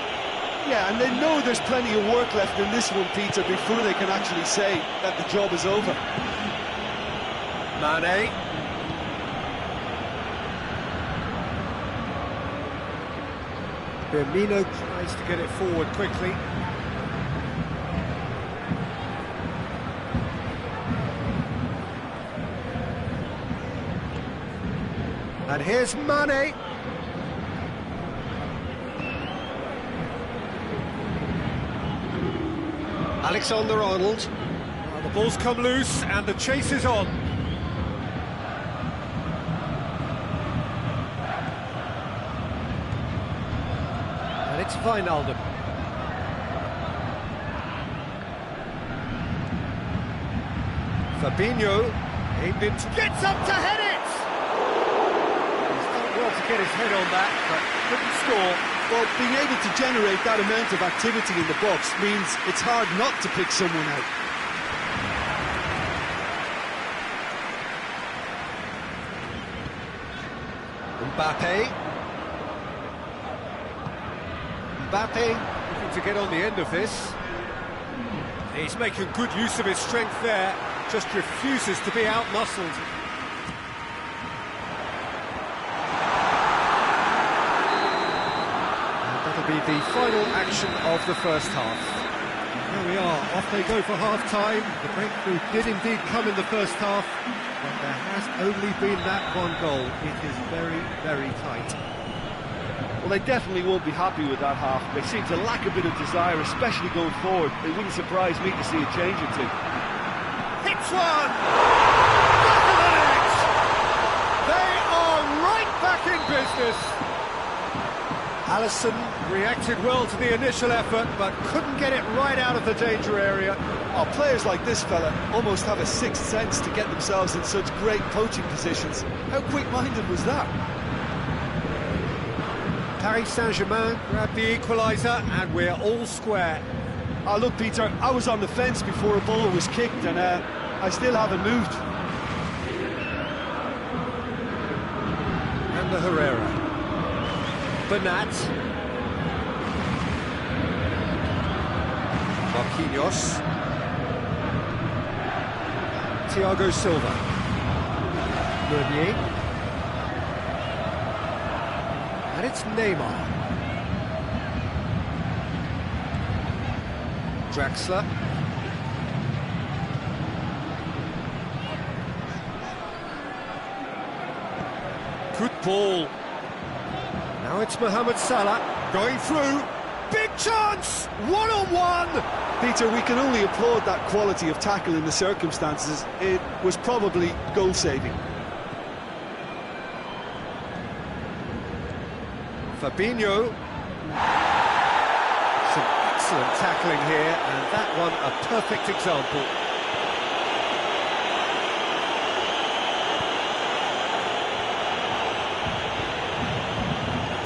Yeah, and they know there's plenty of work left in this one, Peter, before they can actually say that the job is over. Mane. Firmino tries to get it forward quickly. And here's Mane. Alexander-Arnold. Well, the ball's come loose and the chase is on. And it's Wijnaldum. Fabinho aimed it, gets up to head it! He's done well to get his head on that, but couldn't score. Well, being able to generate that amount of activity in the box means it's hard not to pick someone out. Mbappe looking to get on the end of this. He's making good use of his strength there, just refuses to be out-muscled. And that'll be the final action of the first half. Here we are, off they go for half-time. The breakthrough did indeed come in the first half, but there has only been that one goal. It is very, very tight. Well, they definitely won't be happy with that half. They seem to lack a bit of desire, especially going forward. It wouldn't surprise me to see a change or two. Hits one! Back of the net! They are right back in business! Alisson reacted well to the initial effort, but couldn't get it right out of the danger area. Oh, players like this fella almost have a sixth sense to get themselves in such great coaching positions. How quick-minded was that? Paris Saint-Germain grabbed the equaliser, and we're all square. Oh, look, Peter, I was on the fence before a ball was kicked, and I still haven't moved. And the Herrera. Bernat. Marquinhos. Thiago Silva. Meunier. And it's Neymar. Draxler. Good ball. Now it's Mohamed Salah going through. Big chance! One-on-one! Peter, we can only applaud that quality of tackle in the circumstances. It was probably goal-saving. Fabinho. Some excellent tackling here, and that one a perfect example.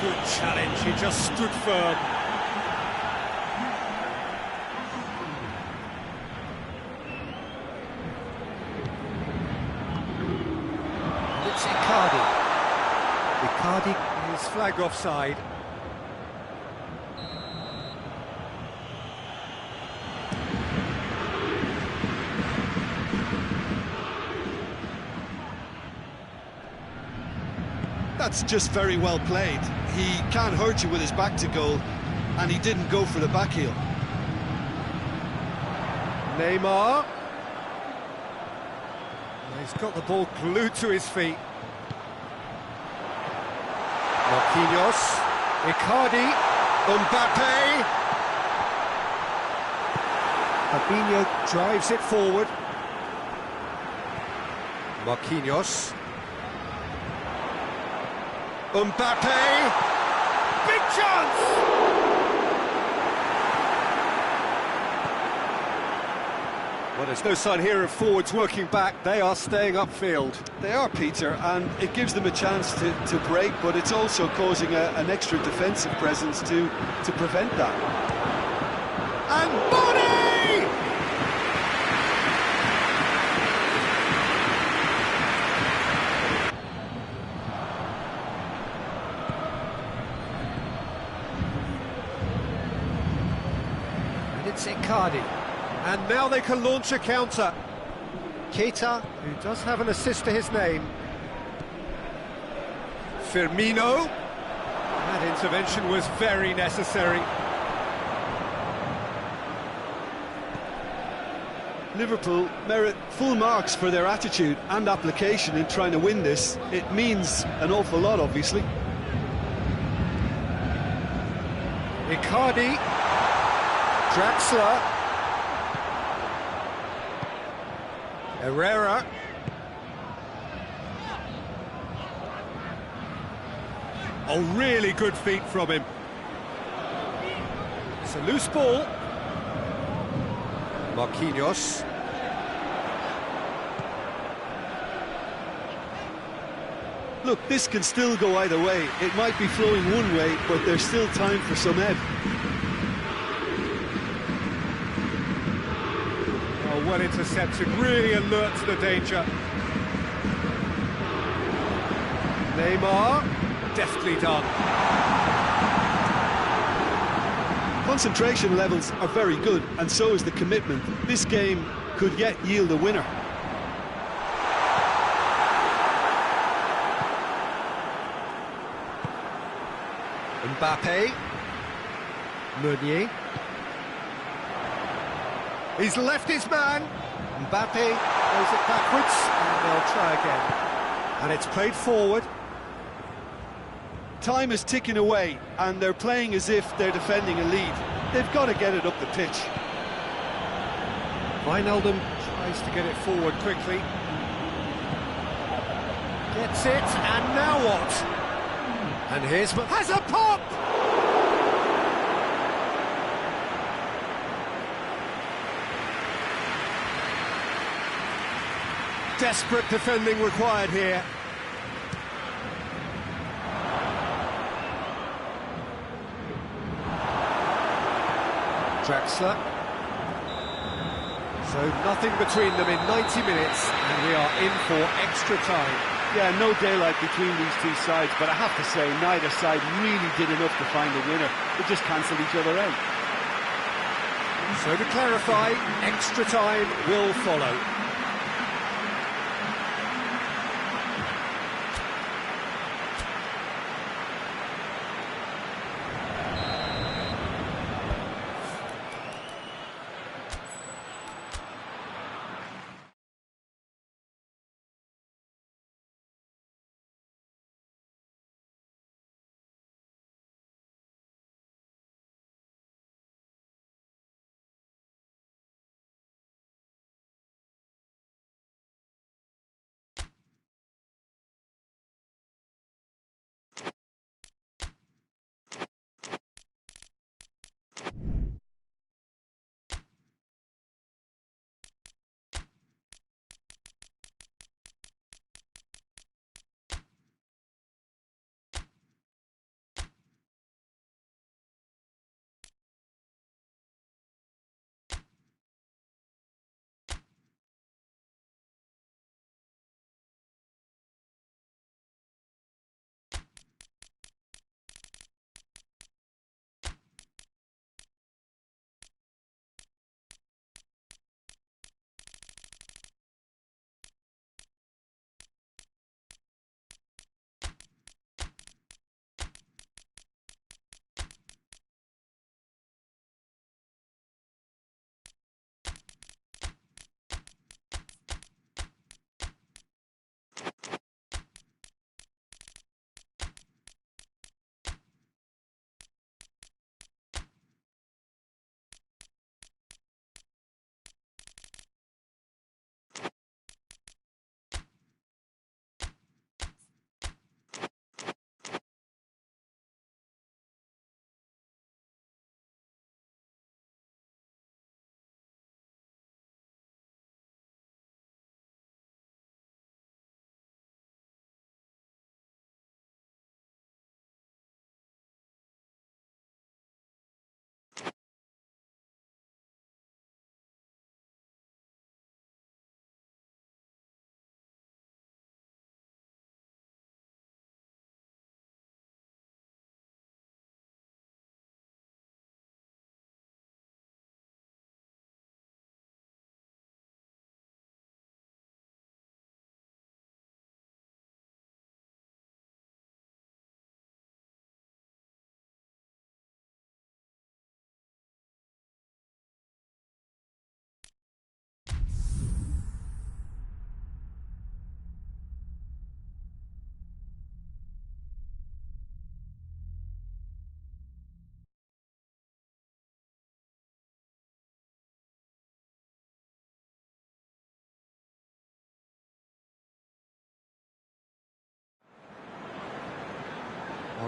Good challenge, he just stood firm. It's Icardi. Icardi is flagged offside. That's just very well played. He can't hurt you with his back to goal, and he didn't go for the back heel. Neymar. He's got the ball glued to his feet. Marquinhos. Icardi. Mbappe. Fabinho drives it forward. Marquinhos. Mbappe! Big chance! Well, there's no sign here of forwards working back. They are staying upfield. They are, Peter, and it gives them a chance to break, but it's also causing an extra defensive presence to prevent that. And Bonney! It's Icardi, and now they can launch a counter. Keita, who does have an assist to his name. Firmino, and That intervention was very necessary. Liverpool merit full marks for their attitude and application in trying to win this. It means an awful lot, obviously. Icardi, Draxler, Herrera. Oh, really good feet from him. It's a loose ball. Marquinhos. Look, this can still go either way. It might be flowing one way, but there's still time for some ebb. Oh, well intercepted, really alert to the danger. Neymar, deftly done. Concentration levels are very good, and so is the commitment. This game could yet yield a winner. Mbappe, Meunier. He's left his man. Mbappe goes it backwards, and they'll try again. And it's played forward. Time is ticking away, and they're playing as if they're defending a lead. They've got to get it up the pitch. Wijnaldum tries to get it forward quickly. Gets it, and now what? And here's... has a pop! Desperate defending required here. Draxler. So nothing between them in 90 minutes, and we are in for extra time. Yeah, no daylight between these two sides, but I have to say, neither side really did enough to find a winner. They just cancelled each other out. So to clarify, extra time will follow.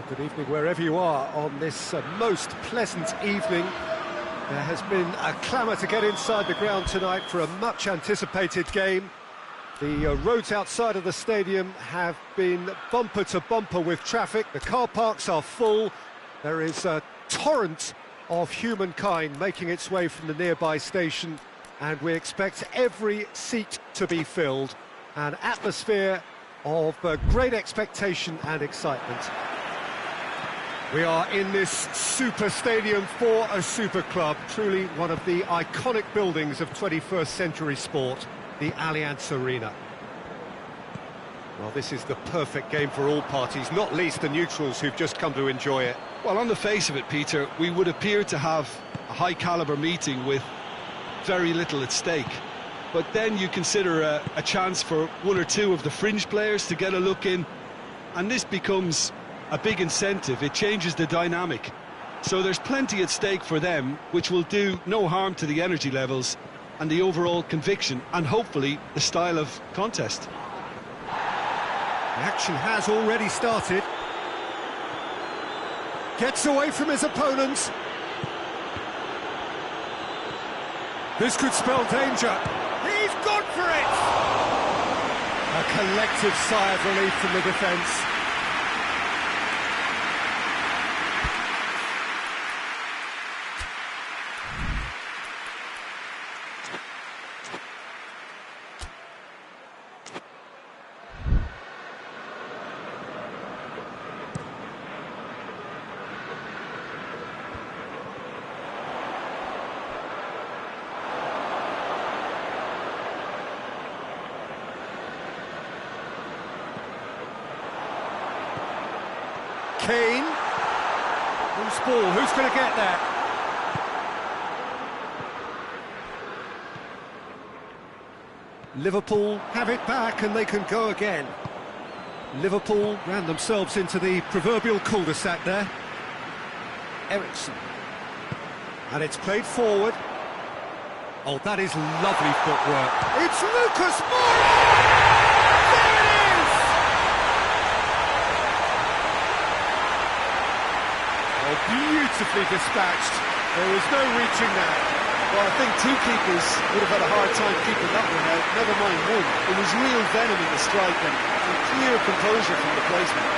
Well, good evening wherever you are on this most pleasant evening. There has been a clamour to get inside the ground tonight for a much-anticipated game. The roads outside of the stadium have been bumper to bumper with traffic. The car parks are full. There is a torrent of humankind making its way from the nearby station, and we expect every seat to be filled. An atmosphere of great expectation and excitement. We are in this super stadium for a super club, truly one of the iconic buildings of 21st century sport, the Allianz Arena. Well, this is the perfect game for all parties, not least the neutrals who've just come to enjoy it. Well, on the face of it, Peter, we would appear to have a high-caliber meeting with very little at stake. But then you consider a chance for one or two of the fringe players to get a look in, and this becomes a big incentive. It changes the dynamic. So there's plenty at stake for them, which will do no harm to the energy levels and the overall conviction, and hopefully the style of contest. The action has already started. Gets away from his opponents. This could spell danger. He's gone for it! A collective sigh of relief from the defence. Kane. Loose ball, who's going to get that? Liverpool have it back and they can go again. Liverpool ran themselves into the proverbial cul-de-sac there. Ericsson. And it's played forward. Oh, that is lovely footwork. It's Lucas Moura! Beautifully dispatched. There was no reaching that. Well, I think two keepers would have had a hard time keeping that one out, never mind one. It was real venom in the strike and clear composure from the placement.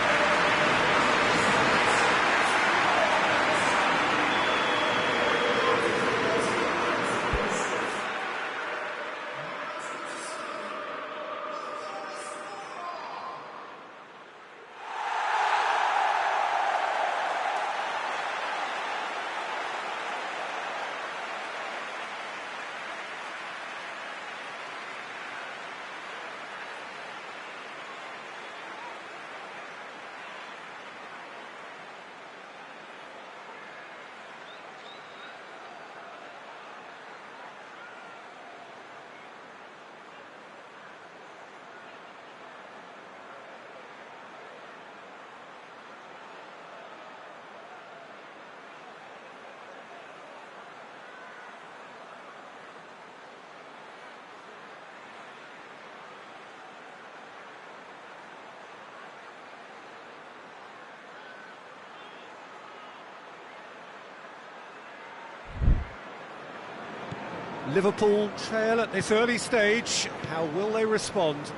Liverpool trail at this early stage. How will they respond?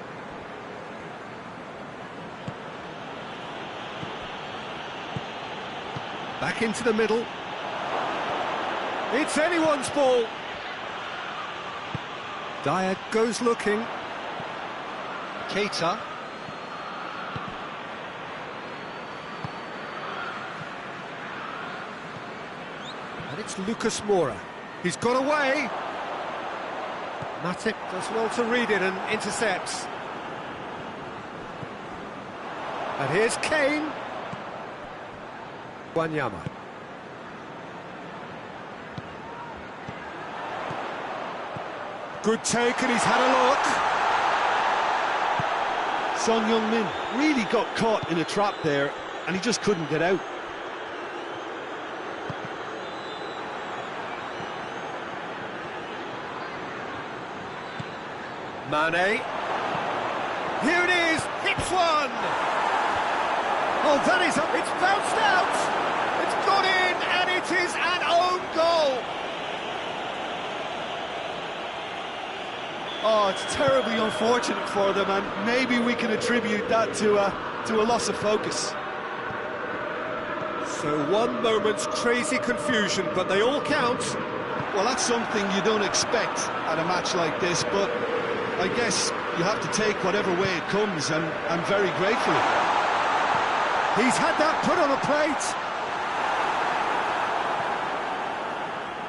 Back into the middle. It's anyone's ball. Dyer goes looking. Keita. And it's Lucas Moura. He's got away. Matip does well to read it and intercepts. And here's Kane. Wanyama. Good take, and he's had a look. Son Heung-min really got caught in a trap there, and he just couldn't get out. Mane. Here it is, hits one! Oh, that is up. It's bounced out. It's gone in, and it is an own goal. Oh, it's terribly unfortunate for them, and maybe we can attribute that to a loss of focus. So one moment's crazy confusion, but they all count. Well, that's something you don't expect at a match like this, but I guess you have to take whatever way it comes, and very gratefully. He's had that put on a plate.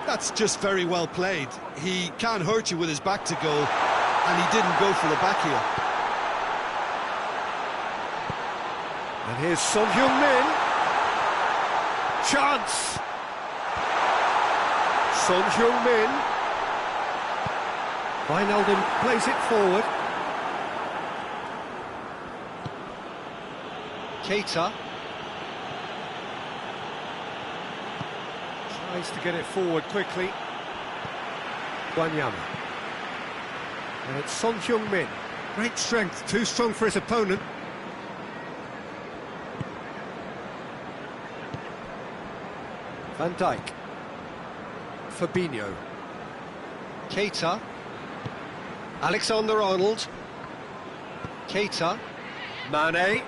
That's just very well played. He can't hurt you with his back to goal, and he didn't go for the back heel. And here's Son Heung-min. Chance! Son Heung-min. Wijnaldum plays it forward. Keita. Tries to get it forward quickly. Wanyama. And it's Son Heung-min. Great strength, too strong for his opponent. Van Dijk. Fabinho. Keita. Alexander-Arnold. Keita. Mane.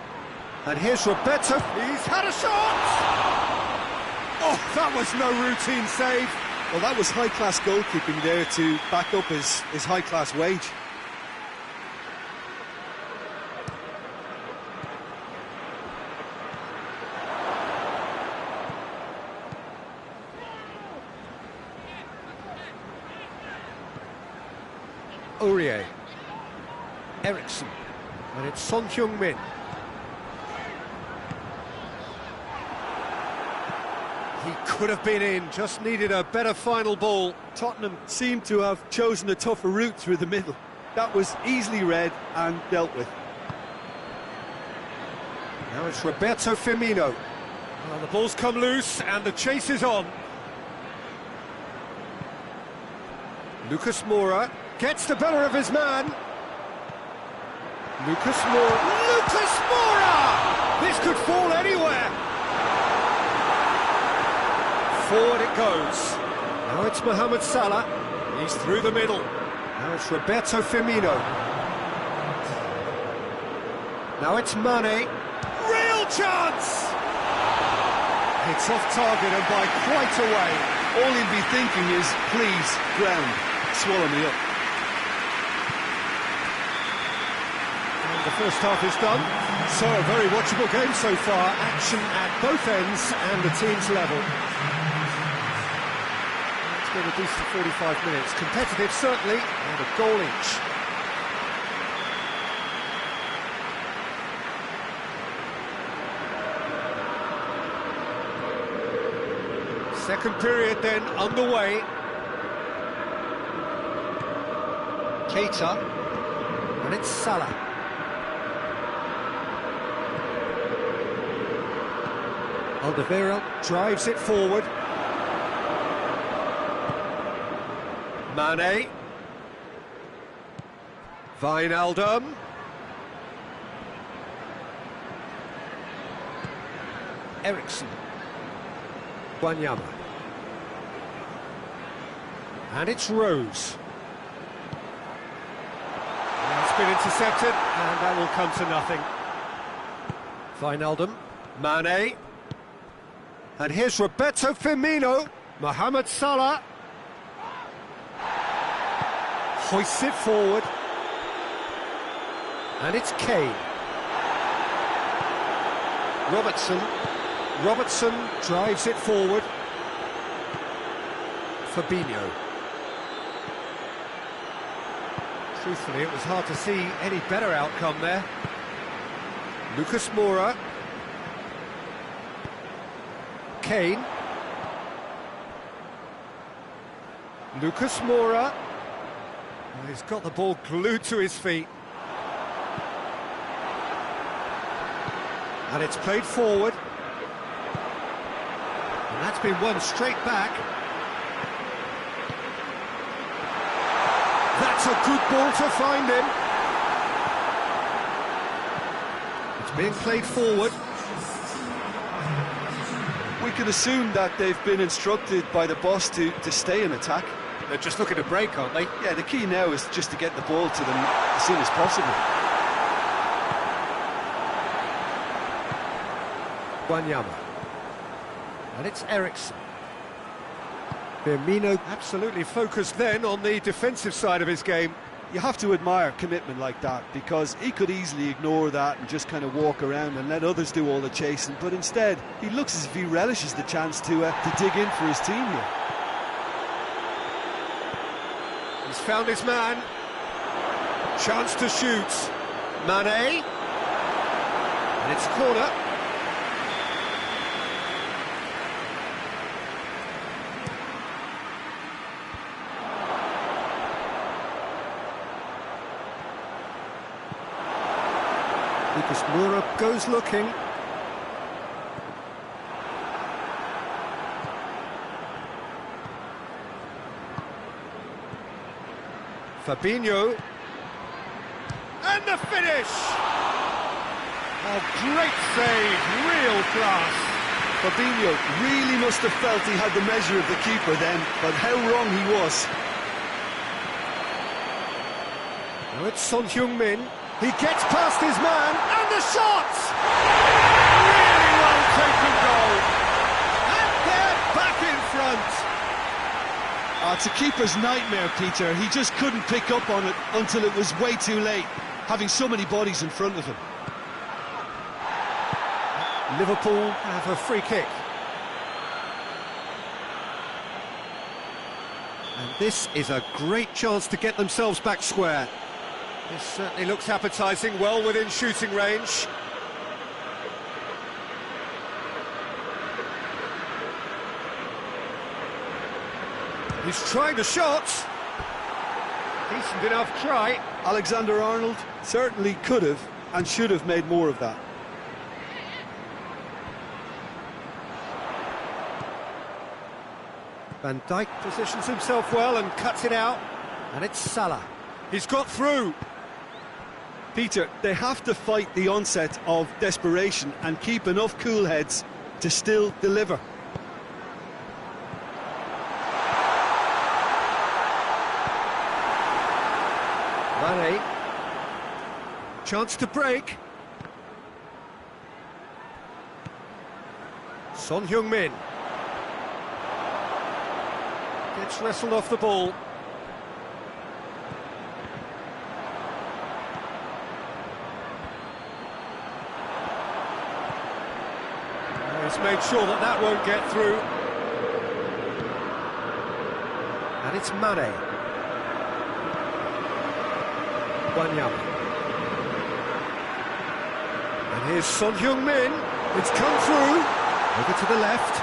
And here's Roberto. He's had a shot! Oh, that was no routine save. Well, that was high-class goalkeeping there to back up his high-class wage. Aurier. Eriksson. And it's Son Heung-min. He could have been in, just needed a better final ball. Tottenham seemed to have chosen a tougher route through the middle. That was easily read and dealt with. Now it's Roberto Firmino. Well, the ball's come loose and the chase is on. Lucas Moura gets the better of his man. Lucas Moura. Lucas Moura! This could fall anywhere. Forward it goes. Now it's Mohamed Salah. He's through the middle. Now it's Roberto Firmino. Now it's Mane. Real chance! It's off target and by quite a way. All he'll be thinking is, please, ground, swallow me up. And the first half is done. So a very watchable game so far. Action at both ends and the team's level. It's been a decent 45 minutes. Competitive, certainly, and a goal each. Second period then underway. Keita. And it's Salah. Alderweireld drives it forward. Mane. Wijnaldum. Eriksson. Wanyama. And it's Rose. And it's been intercepted, and that will come to nothing. Wijnaldum. Mane. And here's Roberto Firmino. Mohamed Salah. Hoists it forward. And it's Kane. Robertson drives it forward. Fabinho. Truthfully, it was hard to see any better outcome there. Lucas Moura. Kane. Lucas Moura. Well, he's got the ball glued to his feet. And it's played forward. And that's been won straight back. That's a good ball to find him. It's being played forward. we can assume that they've been instructed by the boss to stay in attack. They're just looking to break, aren't they? Yeah, the key now is just to get the ball to them as soon as possible. Wanyama. And it's Ericsson. Firmino absolutely focused then on the defensive side of his game. You have to admire commitment like that, because he could easily ignore that and just kind of walk around and let others do all the chasing, but instead he looks as if he relishes the chance to dig in for his team here. He's found his man. Chance to shoot. Mane. And it's a corner. Lucas Moura goes looking. Fabinho. And the finish! Oh, great save, real class. Fabinho really must have felt he had the measure of the keeper then, but how wrong he was. Now it's Son Heung-min. He gets past his man, and the shot! Really well taken goal. And they're back in front. It's a keeper's nightmare, Peter. He just couldn't pick up on it until it was way too late, having so many bodies in front of him. Liverpool have a free kick. And this is a great chance to get themselves back square. This certainly looks appetising, well within shooting range. He's trying the shot. Decent enough try. Alexander-Arnold certainly could have and should have made more of that. Van Dijk positions himself well and cuts it out. And it's Salah. He's got through. Peter, they have to fight the onset of desperation and keep enough cool heads to still deliver. Mane. Chance to break. Son Heung-min. Gets wrestled off the ball. He's made sure that that won't get through. And it's Mane. Wanyama. And here's Son Heung-min. It's come through. Over to the left.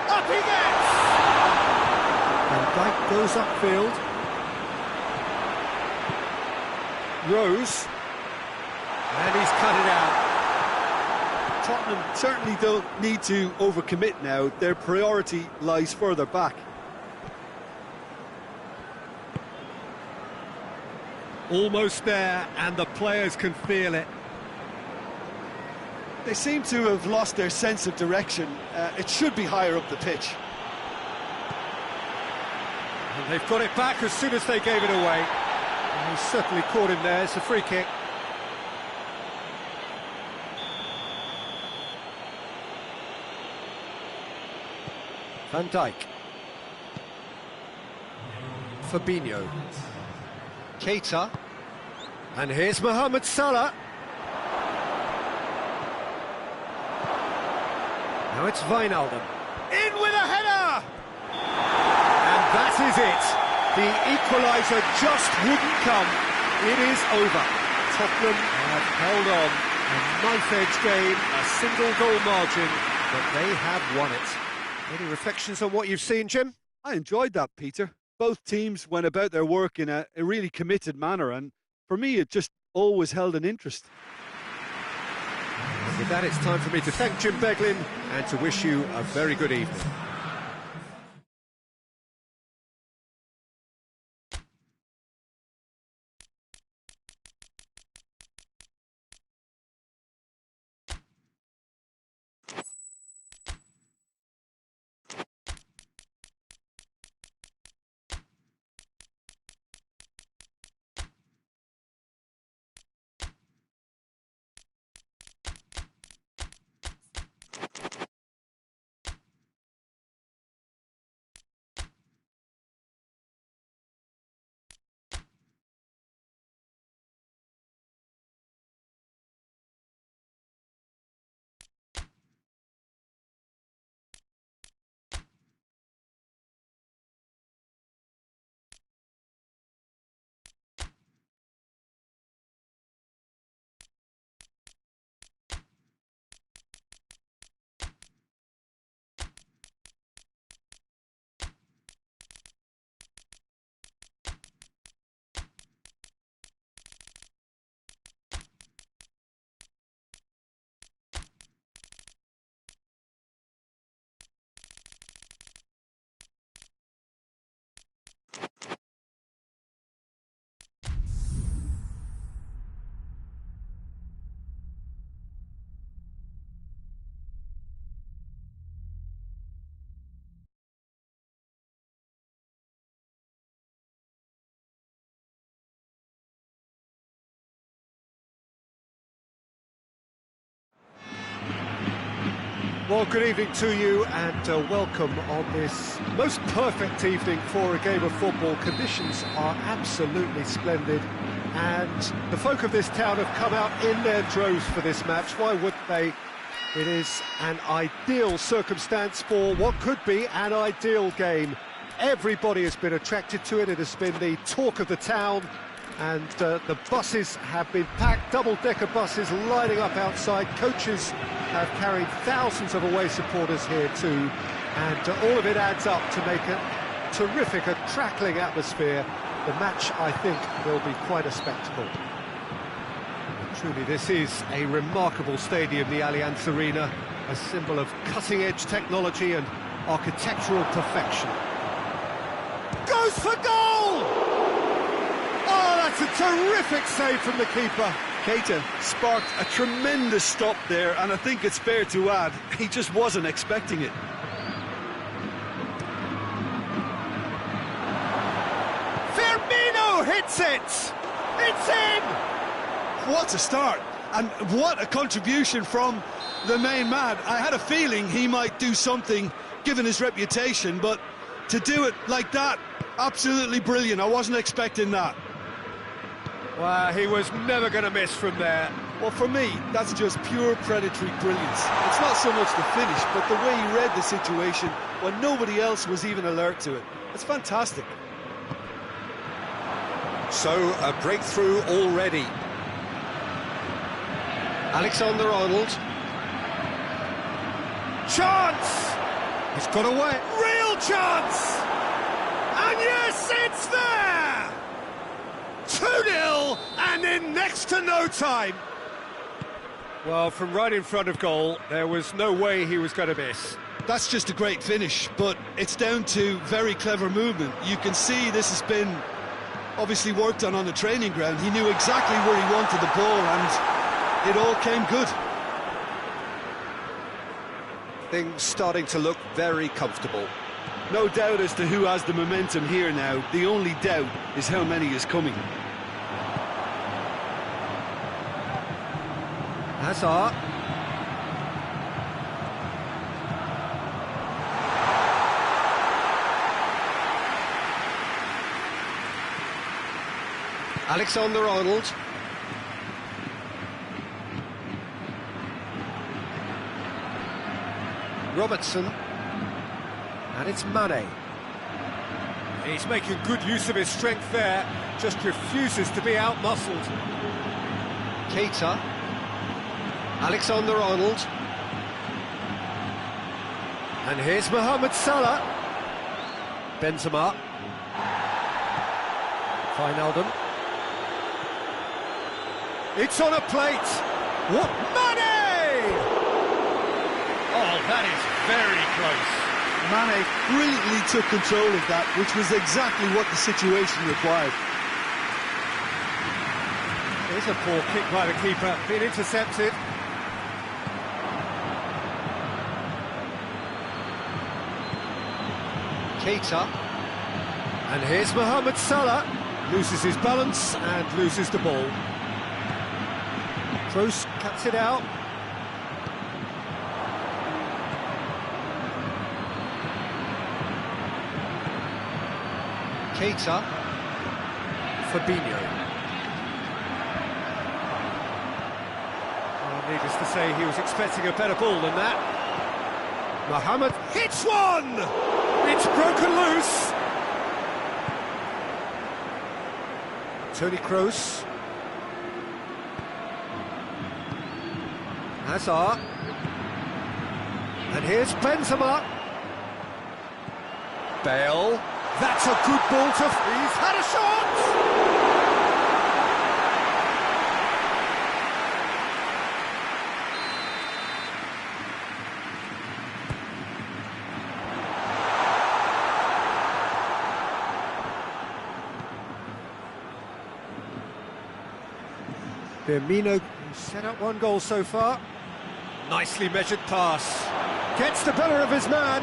Up he gets! Van Dijk goes upfield. Rose. And he's cut it out. Tottenham certainly don't need to overcommit now. Their priority lies further back. Almost there, and the players can feel it. They seem to have lost their sense of direction. It should be higher up the pitch. And they've got it back as soon as they gave it away. And he certainly caught him there. It's a free kick. Van Dijk. Fabinho. Keita. And here's Mohamed Salah. Now it's Wijnaldum. In with a header! And that is it. The equaliser just wouldn't come. It is over. Tottenham have held on. A knife-edge game, a single goal margin, but they have won it. Any reflections on what you've seen, Jim? I enjoyed that, Peter. Both teams went about their work in a really committed manner, and for me it just always held an interest. And with that, it's time for me to thank Jim Beglin and to wish you a very good evening. Well, good evening to you and welcome on this most perfect evening for a game of football. Conditions are absolutely splendid and the folk of this town have come out in their droves for this match. Why wouldn't they? It is an ideal circumstance for what could be an ideal game. Everybody has been attracted to it. It has been the talk of the town. And the buses have been packed, double-decker buses lining up outside. Coaches have carried thousands of away supporters here too. And all of it adds up to make a terrific, a crackling atmosphere. The match, I think, will be quite a spectacle. Truly, this is a remarkable stadium, the Allianz Arena, a symbol of cutting-edge technology and architectural perfection. Goes for goal! Oh, that's a terrific save from the keeper. Keita sparked a tremendous stop there, and I think it's fair to add, he just wasn't expecting it. Firmino hits it! It's in! What a start, and what a contribution from the main man. I had a feeling he might do something, given his reputation, but to do it like that, absolutely brilliant. I wasn't expecting that. Well, he was never going to miss from there. Well, for me, that's just pure predatory brilliance. It's not so much the finish, but the way he read the situation when nobody else was even alert to it. It's fantastic. So, a breakthrough already. Alexander-Arnold. Chance! He's got away. Real chance! And yes, it's there! 2-0, and in next to no time. Well, from right in front of goal, there was no way he was going to miss. That's just a great finish, but it's down to very clever movement. You can see this has been obviously worked on the training ground. He knew exactly where he wanted the ball, and it all came good. Things starting to look very comfortable. No doubt as to who has the momentum here now. The only doubt is how many is coming. Hazard. Alexander-Arnold. Robertson. And it's Mane. He's making good use of his strength there, just refuses to be out-muscled. Keita. Alexander-Arnold. And here's Mohamed Salah. Benzema. Wijnaldum. It's on a plate. What? Mane! Oh, that is very close. Mane brilliantly took control of that, which was exactly what the situation required. There's a poor kick by the keeper, being intercepted. Keita. And here's Mohamed Salah. Loses his balance and loses the ball. Kroos cuts it out. Keita. Fabinho. Well, needless to say, he was expecting a better ball than that. Mohamed hits one! It's broken loose! Toni Kroos. Hazard. And here's Benzema. Bale. That's a good ball to... He's had a shot! Firmino set up one goal so far. Nicely measured pass. Gets the better of his man.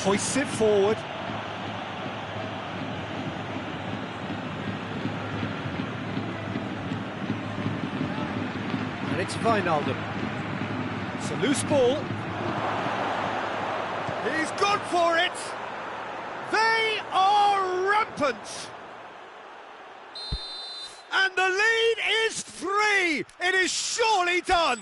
Hoists it forward. And it's Wijnaldum. It's a loose ball. He's gone for it! They are rampant! And the lead is 3! It is surely done!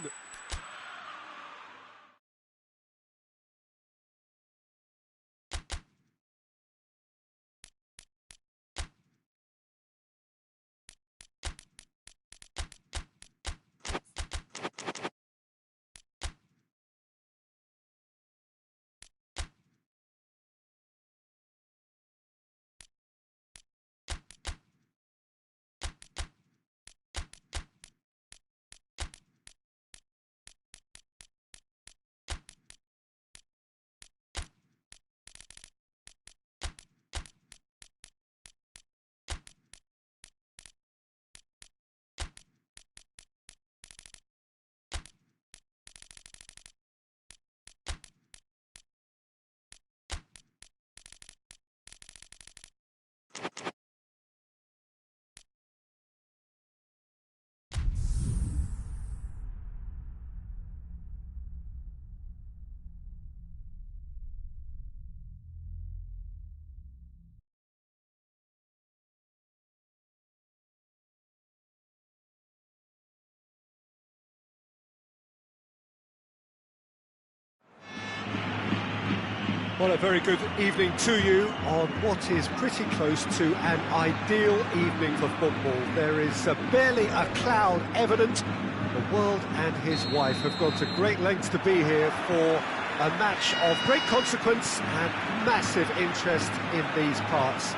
Well, a very good evening to you on what is pretty close to an ideal evening for football. There is barely a cloud evident. The world and his wife have gone to great lengths to be here for a match of great consequence and massive interest in these parts.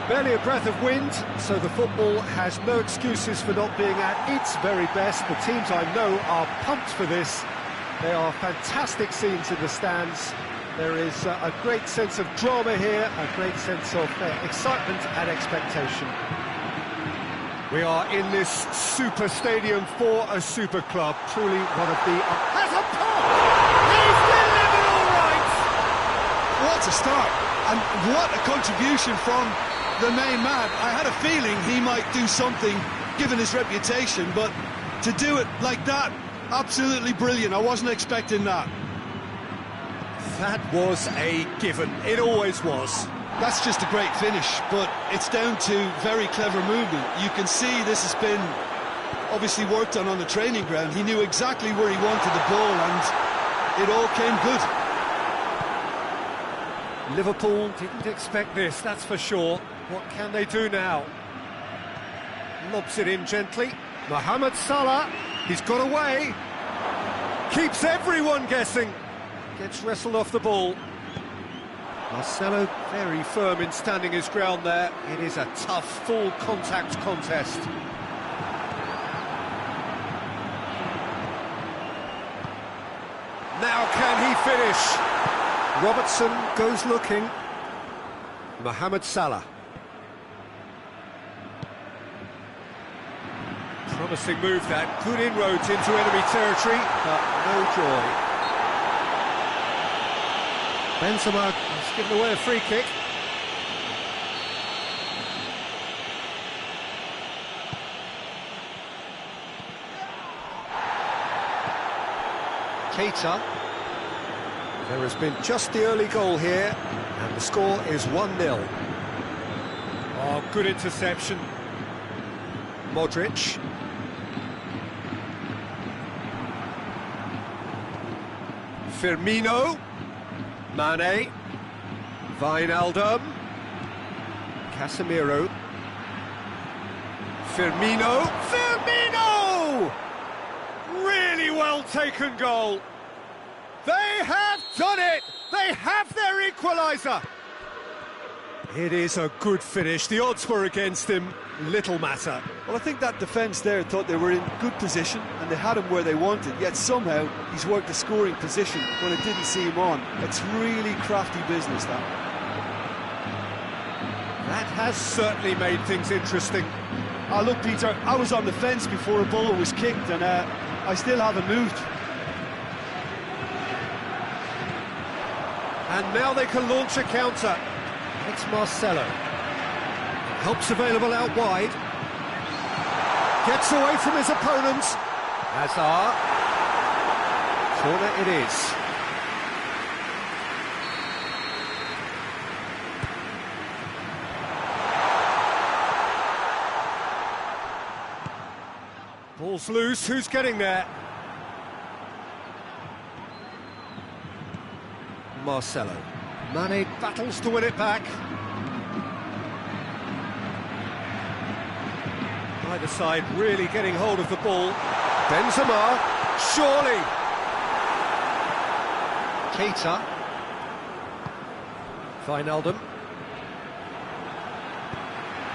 Barely a breath of wind, so the football has no excuses for not being at its very best. The teams I know are pumped for this. There are fantastic scenes in the stands. There is a great sense of drama here, a great sense of excitement and expectation. We are in this super stadium for a super club, truly one of the... Has a pop! He's delivered all right! What a start, and what a contribution from the main man. I had a feeling he might do something, given his reputation, but to do it like that, absolutely brilliant. I wasn't expecting that. That was a given. It always was. That's just a great finish, but it's down to very clever movement. You can see this has been obviously worked on the training ground. He knew exactly where he wanted the ball, and it all came good. Liverpool didn't expect this, that's for sure. What can they do now? Lobs it in gently. Mohamed Salah, he's got away. Keeps everyone guessing. Gets wrestled off the ball. Marcelo very firm in standing his ground there. It is a tough, full contact contest. Now can he finish? Robertson goes looking. Mohamed Salah. Promising move that. Good inroads into enemy territory, but no joy. Benzema has given away a free kick. Keita. There has been just the early goal here, and the score is 1-0. Oh, good interception. Modric. Firmino. Mane. Wijnaldum. Casemiro. Firmino. Firmino! Really well taken goal. They have done it! They have their equaliser! It is a good finish. The odds were against him. Little matter. Well, I think that defence there thought they were in good position and they had him where they wanted, yet somehow he's worked a scoring position when it didn't see him on. It's really crafty business, that. That has certainly made things interesting. Oh, look, Peter, I was on the fence before a ball was kicked, and I still haven't moved. And now they can launch a counter. It's Marcelo. Help's available out wide. Gets away from his opponent. Hazard. Corner it is. Ball's loose, who's getting there? Marcelo. Mane battles to win it back. Either side really getting hold of the ball. Benzema, surely. Keita. Wijnaldum.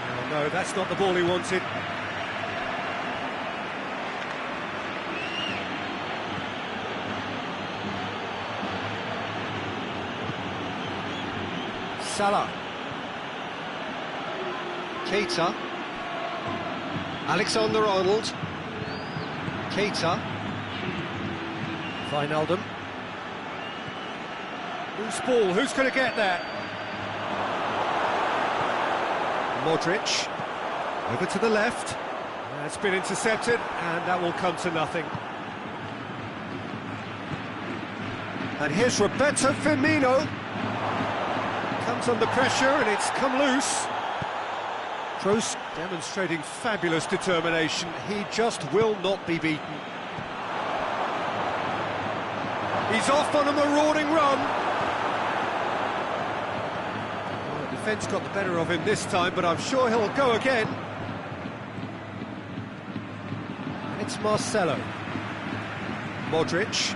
Oh, no, that's not the ball he wanted. Salah. Keita. Alexander-Arnold. Keita. Wijnaldum. Loose ball, who's going to get that? Modric. Over to the left. That's been intercepted, and that will come to nothing. And here's Roberto Firmino. Comes under pressure, and it's come loose. Kroos demonstrating fabulous determination. He just will not be beaten. He's off on a marauding run. Well, the defence got the better of him this time, but I'm sure he'll go again. And it's Marcelo. Modric.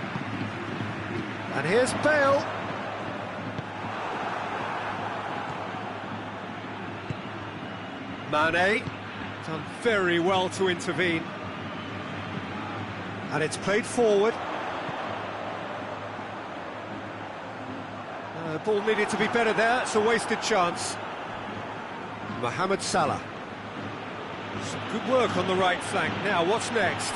And here's Bale. Mane, done very well to intervene. And it's played forward. The ball needed to be better there, it's a wasted chance. Mohamed Salah. Some good work on the right flank. Now, what's next?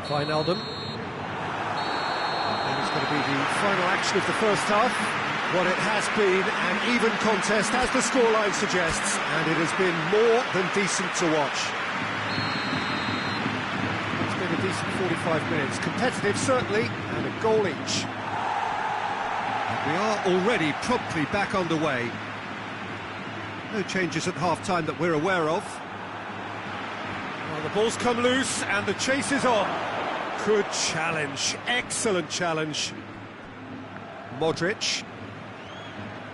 Wijnaldum. Going to be the final action of the first half. What it has been an even contest, as the scoreline suggests, and it has been more than decent to watch. It's been a decent 45 minutes, competitive certainly, and a goal each. And we are already promptly back underway. No changes at half-time that we're aware of. Well, the ball's come loose, and the chase is on. Good challenge, excellent challenge. Modric.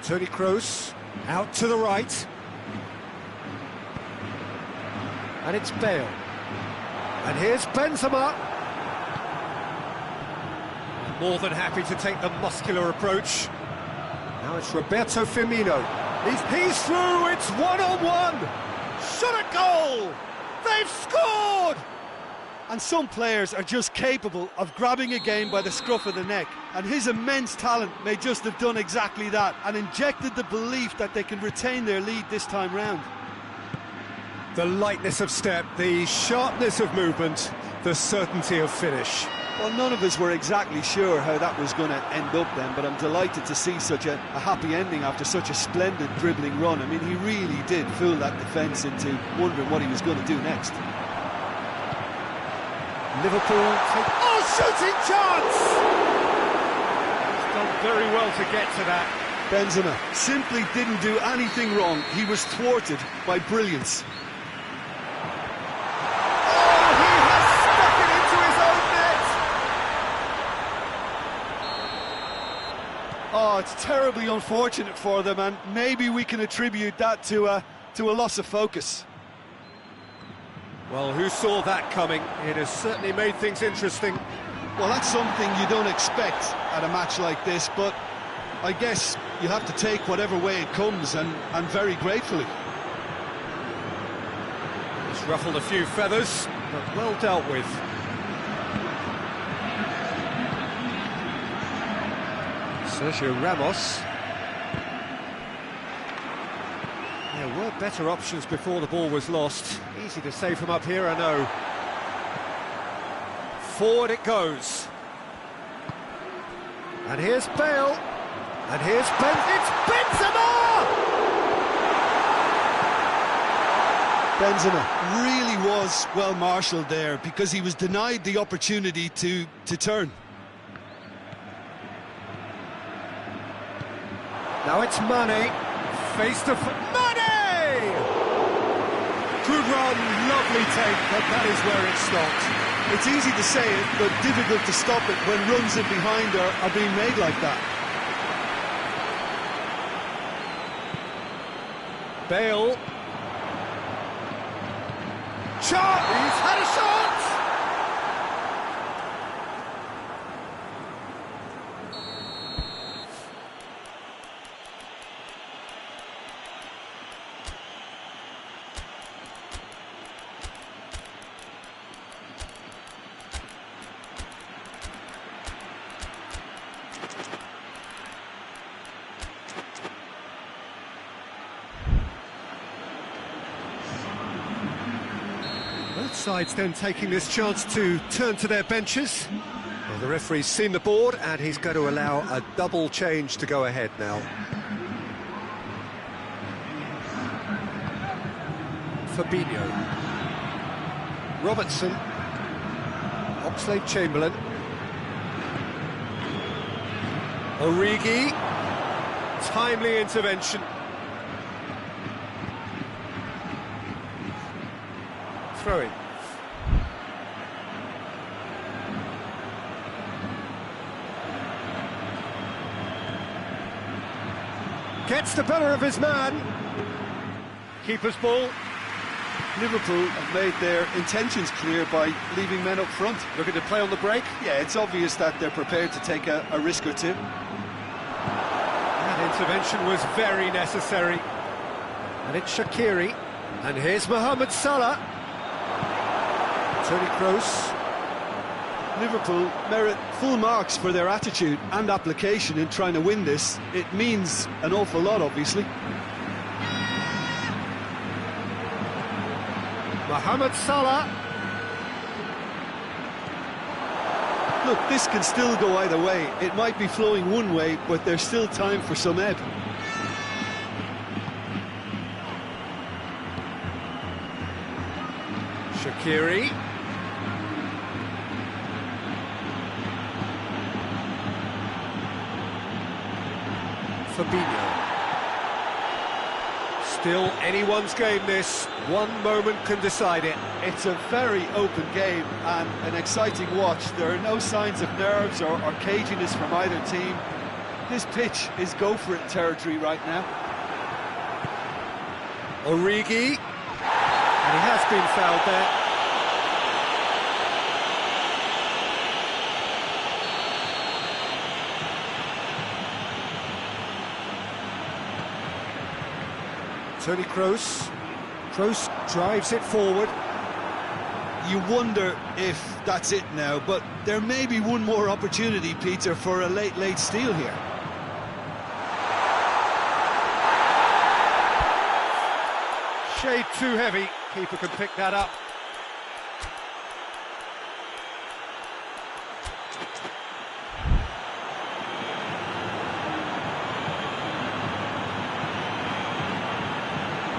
Toni Kroos, out to the right. And it's Bale. And here's Benzema. More than happy to take the muscular approach. Now it's Roberto Firmino. He's through, it's one-on-one. Shot a goal! They've scored! And some players are just capable of grabbing a game by the scruff of the neck, and his immense talent may just have done exactly that and injected the belief that they can retain their lead this time round. The lightness of step, the sharpness of movement, the certainty of finish. Well, none of us were exactly sure how that was going to end up then, but I'm delighted to see such a happy ending after such a splendid dribbling run. I mean, he really did fool that defence into wondering what he was going to do next. Liverpool take... Oh, shooting chance! He's done very well to get to that. Benzema simply didn't do anything wrong. He was thwarted by brilliance. Oh, he has stuck it into his own net! Oh, it's terribly unfortunate for them, and maybe we can attribute that to a loss of focus. Well, who saw that coming? It has certainly made things interesting. Well, that's something you don't expect at a match like this, but I guess you have to take whatever way it comes, and very gratefully. It's ruffled a few feathers, but well dealt with. Sergio Ramos. There were better options before the ball was lost. Easy to say from up here, I know. Forward it goes. And here's Bale. And here's it's Benzema! Benzema really was well marshalled there because he was denied the opportunity to turn. Now it's Mane, face to Mane! Good run, lovely take, but that is where it stopped. It's easy to say it, but difficult to stop it when runs in behind are being made like that. Bale. Shot! He's had a shot! Both sides then taking this chance to turn to their benches. Well, the referee's seen the board and he's going to allow a double change to go ahead now. Fabinho. Robertson. Oxlade-Chamberlain. Origi. Timely intervention. Throwing. Gets the better of his man. Keeper's ball. Liverpool have made their intentions clear by leaving men up front. Looking to play on the break. Yeah, it's obvious that they're prepared to take a risk or two. That intervention was very necessary. And it's Shaqiri. And here's Mohamed Salah. Toni Kroos. Liverpool merit full marks for their attitude and application in trying to win this. It means an awful lot, obviously. Mohamed Salah. Look, this can still go either way. It might be flowing one way, but there's still time for some ebb. Shaqiri. Fabinho. Still anyone's game this. One moment can decide it. It's a very open game and an exciting watch. There are no signs of nerves or caginess from either team. This pitch is go-for-it territory right now. Origi. And he has been fouled there. Toni Kroos. Kroos drives it forward. You wonder if that's it now, but there may be one more opportunity, Peter, for a late steal here. Shade too heavy. Keeper can pick that up.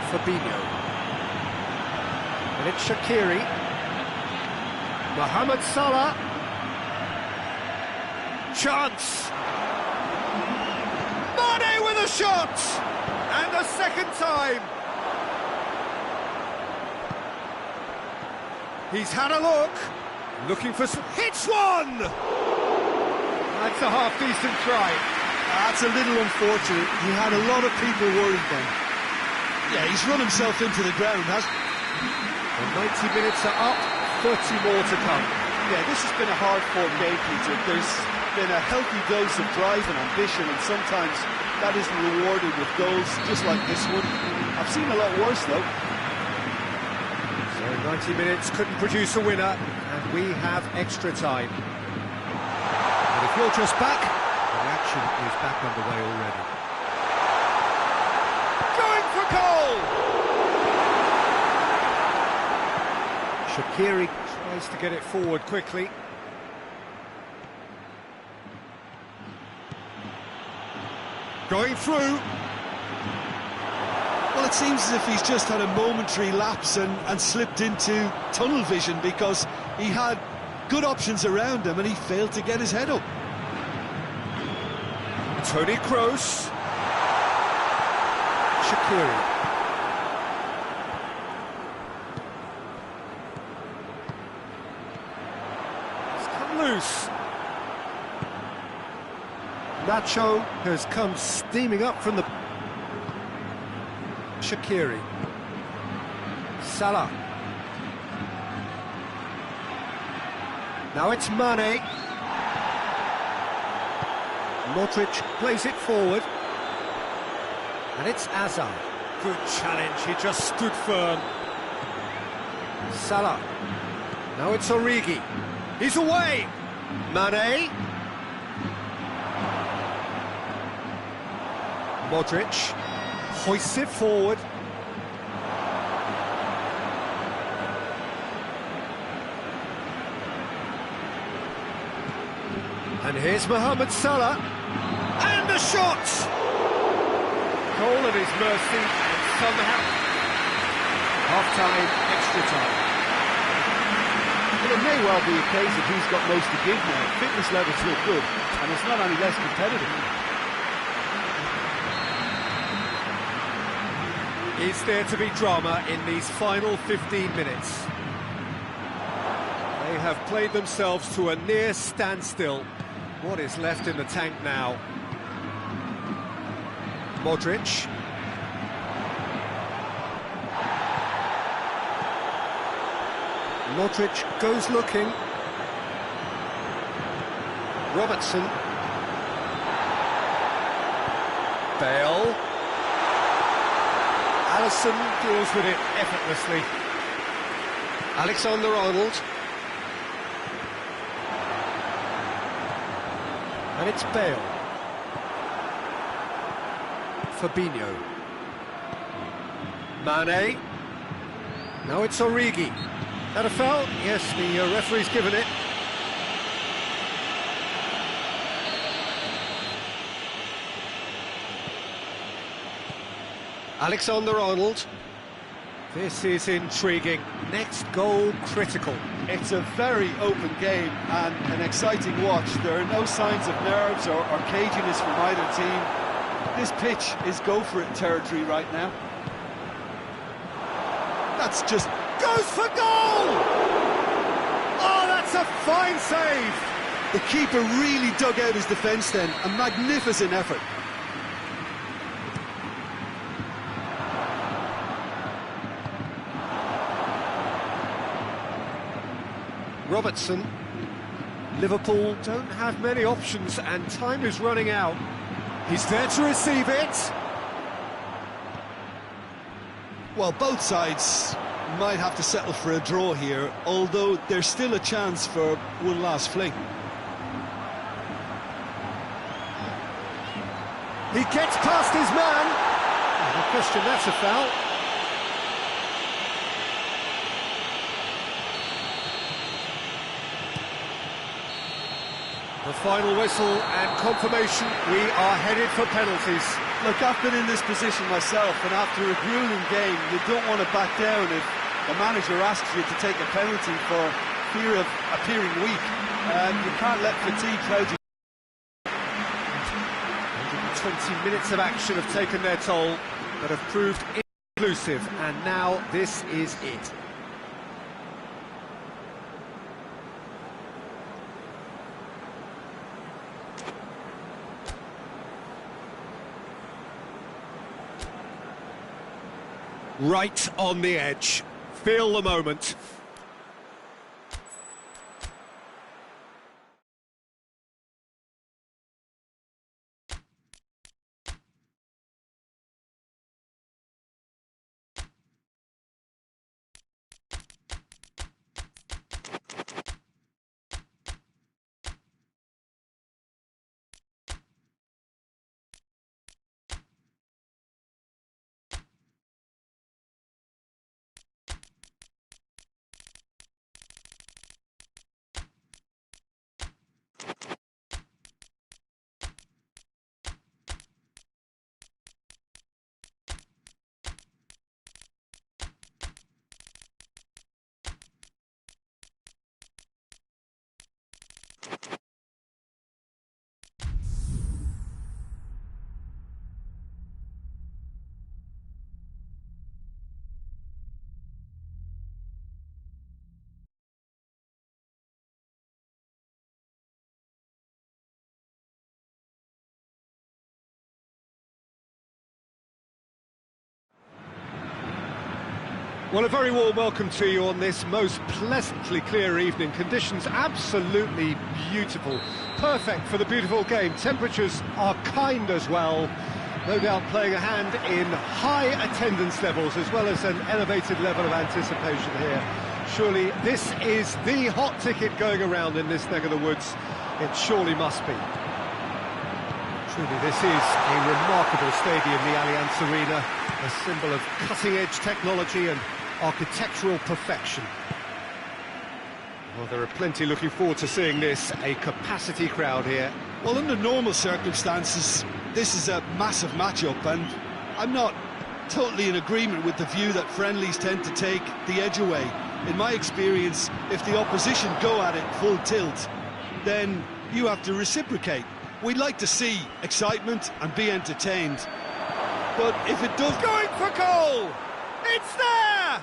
Fabinho. And it's Shaqiri. Mohamed Salah. Chance. Mane with a shot! And a second time. He's had a look. Looking for some... Hits one! That's a half-decent try. That's a little unfortunate. He had a lot of people worried then. Yeah, he's run himself into the ground, hasn't he? The 90 minutes are up, 30 more to come. Yeah, this has been a hard-fought game, Peter. There's been a healthy dose of drive and ambition, and sometimes that isn't rewarded with goals just like this one. I've seen a lot worse, though. So 90 minutes couldn't produce a winner, and we have extra time. And if you're just back, the action is back underway already. Going for goal! Shaqiri tries to get it forward quickly. Going through. Well, it seems as if he's just had a momentary lapse and slipped into tunnel vision, because he had good options around him and he failed to get his head up. Tony Kroos. Shaqiri. It's come loose. Nacho has come steaming up from the... Shaqiri. Salah. Now it's Mane. Modric plays it forward. And it's Hazard. Good challenge, he just stood firm. Salah. Now it's Origi. He's away! Mane. Modric hoists it forward. And here's Mohamed Salah. And the shot! Goal at his mercy, and somehow... Half-time, extra time. Well, it may well be a case that he's got most to give now. Fitness levels look good, and it's not any less competitive. Is there to be drama in these final 15 minutes? They have played themselves to a near standstill. What is left in the tank now? Modric. Modric goes looking. Robertson. Bale. Alisson deals with it effortlessly. Alexander-Arnold. And it's Bale. Fabinho. Mane. Now it's Origi. That a foul? Yes, the referee's given it. Alexander-Arnold. This is intriguing. Next goal critical. It's a very open game and an exciting watch. There are no signs of nerves or caginess from either team. This pitch is go-for-it territory right now. That's just... Goes for goal! Oh, that's a fine save! The keeper really dug out his defence then. A magnificent effort. Robertson. Liverpool don't have many options and time is running out. He's there to receive it. Well, both sides might have to settle for a draw here, although there's still a chance for one last fling. He gets past his man. No question, that's a foul. The final whistle and confirmation, we are headed for penalties. Look, I've been in this position myself, and after a grueling game, you don't want to back down if the manager asks you to take a penalty for fear of appearing weak. You can't let fatigue cloud you. 120 minutes of action have taken their toll, but have proved inclusive, and now this is it. Right on the edge. Feel the moment. Well, a very warm welcome to you on this most pleasantly clear evening. Conditions absolutely beautiful. Perfect for the beautiful game. Temperatures are kind as well. No doubt playing a hand in high attendance levels as well as an elevated level of anticipation here. Surely this is the hot ticket going around in this neck of the woods. It surely must be. Truly, this is a remarkable stadium, the Allianz Arena, a symbol of cutting-edge technology and architectural perfection. Well, there are plenty looking forward to seeing this, a capacity crowd here. Well, under normal circumstances, this is a massive matchup, and I'm not totally in agreement with the view that friendlies tend to take the edge away. In my experience, if the opposition go at it full tilt, then you have to reciprocate. We'd like to see excitement and be entertained, but if it does... Going for goal! It's there!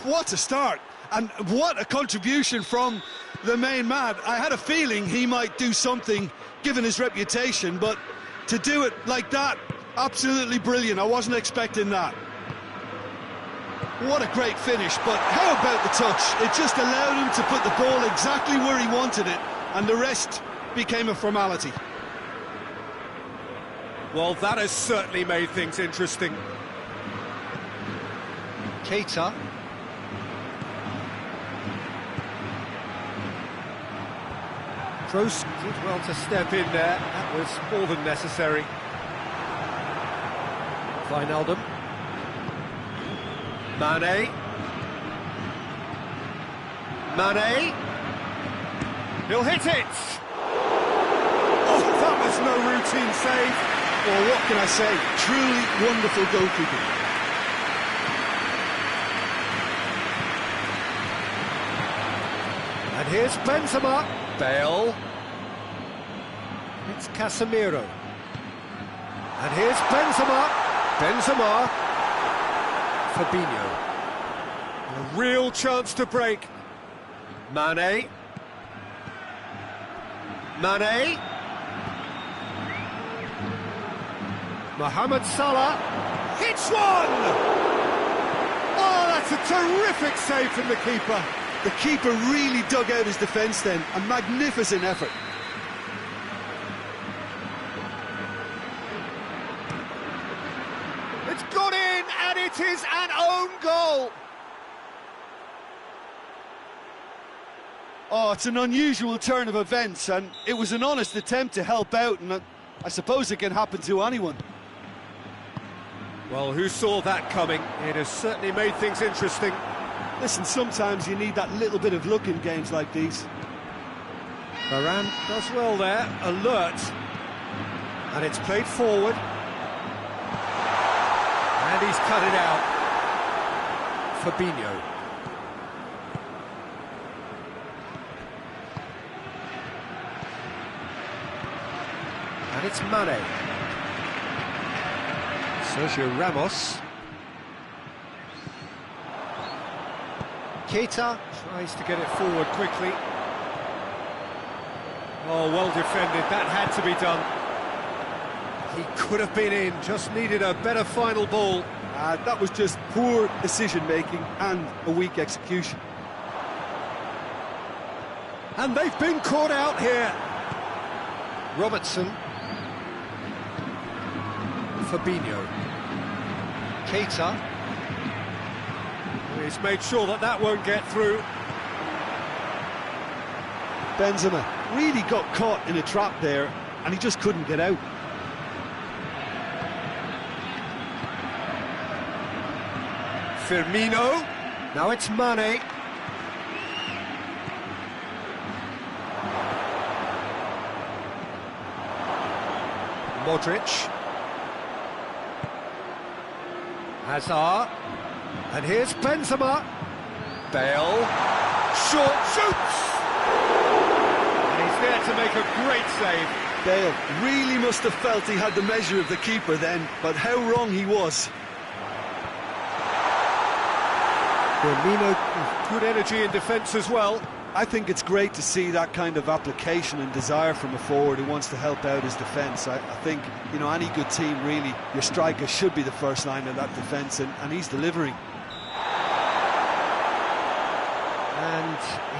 What a start, and what a contribution from the main man. I had a feeling he might do something, given his reputation, but to do it like that, absolutely brilliant. I wasn't expecting that. What a great finish, but how about the touch? It just allowed him to put the ball exactly where he wanted it, and the rest became a formality. Well, that has certainly made things interesting. Keita. Kroos did well to step in there. That was more than necessary. Wijnaldum. Mane. Mane. He'll hit it! Oh, that was no routine save. Well, what can I say? Truly wonderful goalkeeping. And here's Benzema. Bale. It's Casemiro. And here's Benzema. Benzema. Fabinho. A real chance to break. Mane. Mane. Mohamed Salah hits one! Oh, that's a terrific save from the keeper. The keeper really dug out his defence then. A magnificent effort. It's got in, and it is an own goal. Oh, it's an unusual turn of events, and it was an honest attempt to help out, and I suppose it can happen to anyone. Well, who saw that coming? It has certainly made things interesting. Listen, sometimes you need that little bit of luck in games like these. Varane does well there, alert. And it's played forward. And he's cut it out. Fabinho. And it's Mane. Sergio Ramos. Keita tries to get it forward quickly. Oh, well defended, that had to be done. He could have been in, just needed a better final ball. That was just poor decision-making and a weak execution. And they've been caught out here. Robertson. Fabinho. Keita. He's made sure that that won't get through. Benzema really got caught in a trap there, and he just couldn't get out. Firmino. Now it's Mane. Modric. Hazard. And here's Benzema. Bale. Short shoots! And he's there to make a great save. Bale really must have felt he had the measure of the keeper then, but how wrong he was. Firmino with good energy in defence as well. I think it's great to see that kind of application and desire from a forward who wants to help out his defence. I think, you know, any good team really, your striker should be the first line of that defence, and he's delivering.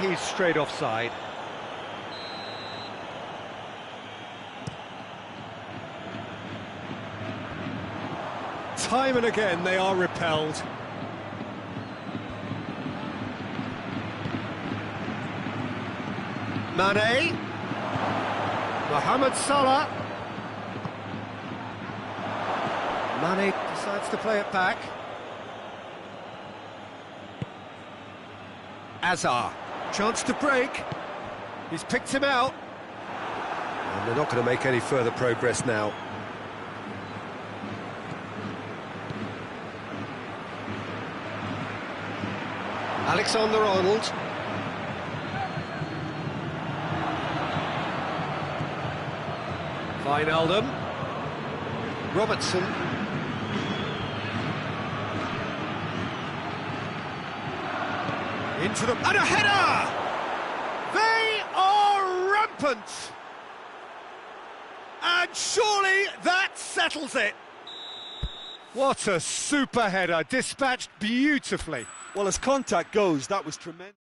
he's straight offside. Time and again they are repelled. Mane, Mohamed Salah. Mane decides to play it back. Azar, chance to break. He's picked him out. And they're not going to make any further progress now. Alexander-Arnold. Wijnaldum. Robertson. Into them, and a header! They are rampant! And surely that settles it! What a super header, dispatched beautifully. Well, as contact goes, that was tremendous.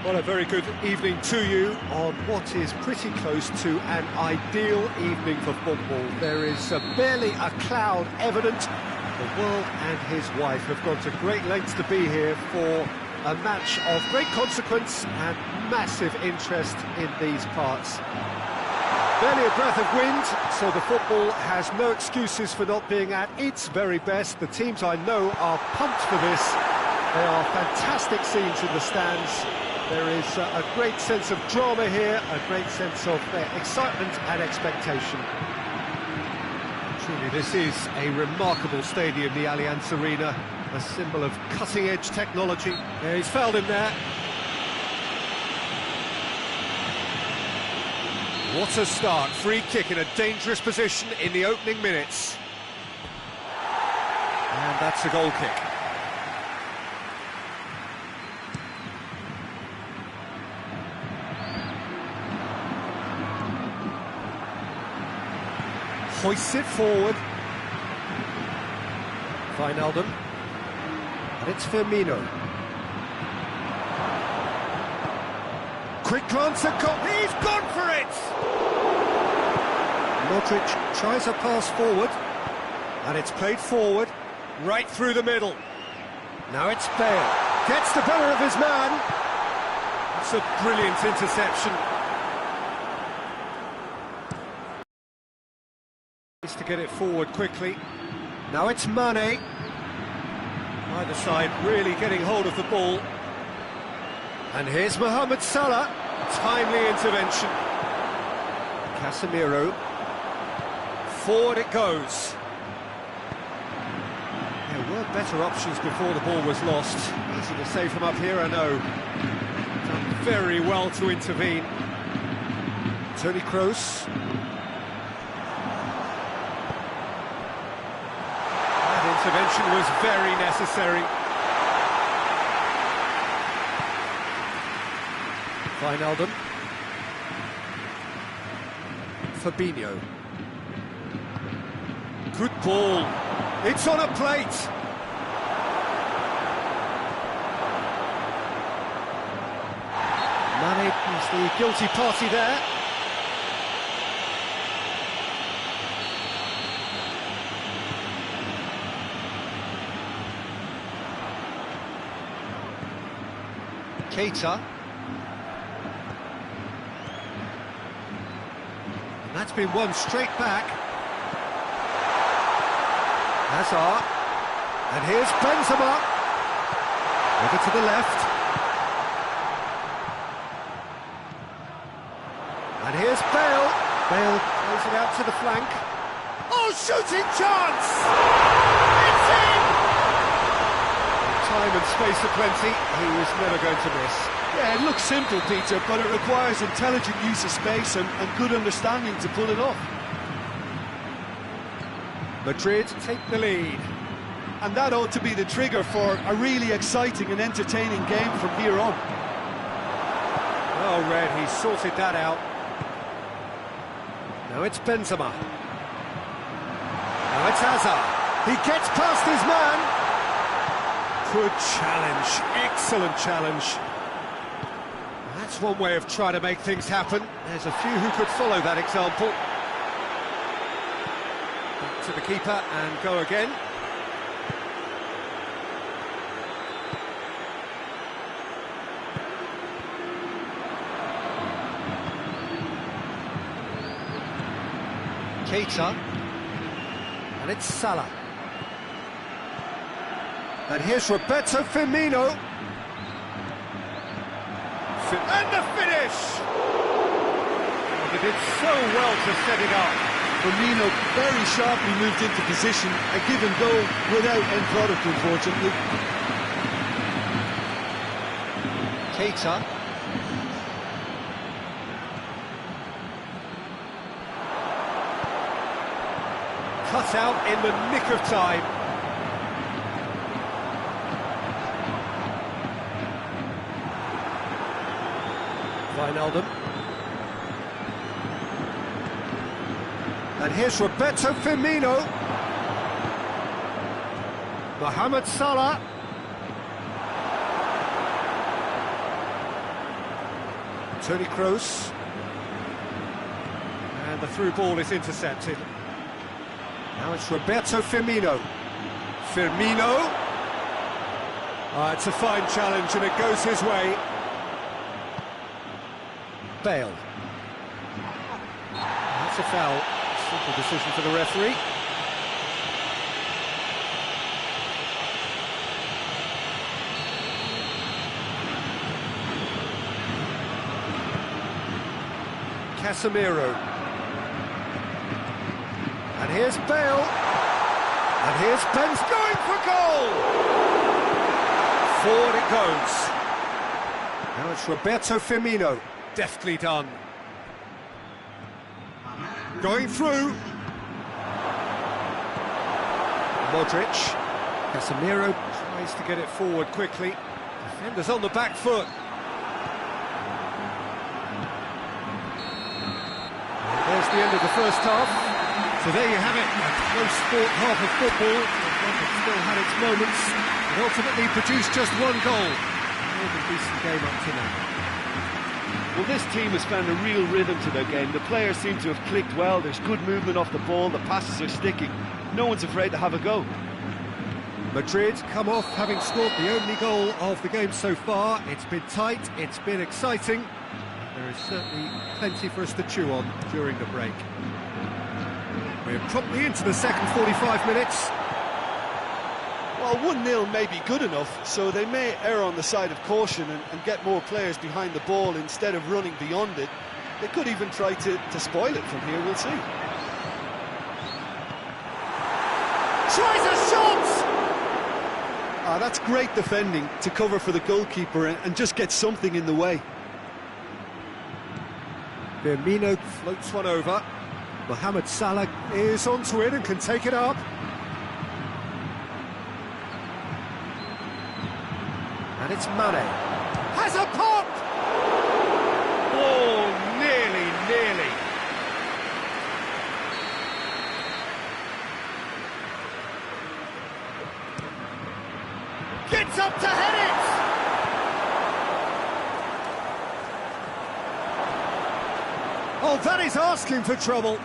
Well, a very good evening to you on what is pretty close to an ideal evening for football. There is barely a cloud evident. The world and his wife have gone to great lengths to be here for a match of great consequence and massive interest in these parts. Barely a breath of wind, so the football has no excuses for not being at its very best. The teams I know are pumped for this. They are fantastic scenes in the stands. There is a great sense of drama here, a great sense of excitement and expectation. Truly, this is a remarkable stadium, the Allianz Arena, a symbol of cutting-edge technology. Yeah, he's fouled him there. What a start, free kick in a dangerous position in the opening minutes. And that's a goal kick. Hoists it forward. Wijnaldum. And it's Firmino. Quick glance at goal. He's gone for it! Modric tries a pass forward. And it's played forward, right through the middle. Now it's Bale. Gets the better of his man. It's a brilliant interception. To get it forward quickly. Now it's Mane. Either side really getting hold of the ball. And here's Mohamed Salah. Timely intervention. Casemiro. Forward it goes. There were better options before the ball was lost. Easy to say from up here, I know. Done very well to intervene. Toni Kroos. Intervention was very necessary. Wijnaldum. Fabinho. Good ball. It's on a plate. Mane is the guilty party there. Keita. That's been won straight back. Hazard. And here's Benzema. Over to the left. And here's Bale. Bale plays it out to the flank. Oh, shooting chance! It's in! Time and space aplenty. He was never going to miss. Yeah, it looks simple, Peter, but it requires intelligent use of space and good understanding to pull it off. Madrid take the lead. And that ought to be the trigger for a really exciting and entertaining game from here on. Oh, Red, he sorted that out. Now it's Benzema. Now it's Hazard. He gets past his man. Good challenge, excellent challenge. That's one way of trying to make things happen. There's a few who could follow that example. Back to the keeper and go again. Keita. And it's Salah. And here's Roberto Firmino. And the finish! Oh, they did so well to set it up. Firmino very sharply moved into position, a given goal without end product, unfortunately. Keita. Cut out in the nick of time. Wijnaldum. And here's Roberto Firmino. Mohamed Salah. Toni Kroos. And the through ball is intercepted. Now it's Roberto Firmino. Firmino. It's a fine challenge and it goes his way. Bale. That's a foul. Simple decision for the referee. Casemiro. And here's Bale. And here's Benz going for goal! Forward it goes. Now it's Roberto Firmino. Deftly done. Going through. Modric. Casemiro tries to get it forward quickly. Defenders on the back foot. And there's the end of the first half. So there you have it, a close fought half of football. The one that still had its moments, but ultimately produced just one goal. A decent game up to now. Well, this team has found a real rhythm to their game. The players seem to have clicked well. There's good movement off the ball. The passes are sticking. No one's afraid to have a go. Madrid come off having scored the only goal of the game so far. It's been tight, it's been exciting. There is certainly plenty for us to chew on during the break. We're promptly into the second 45 minutes. Well, 1-0 may be good enough, so they may err on the side of caution and get more players behind the ball instead of running beyond it. They could even try to spoil it from here, we'll see. Tries a shot! That's great defending to cover for the goalkeeper and just get something in the way. Firmino floats one over. Mohamed Salah is onto it and can take it up. And it's Mane. Has a pop! Oh, nearly. It's up to head it! Oh, that is asking for trouble.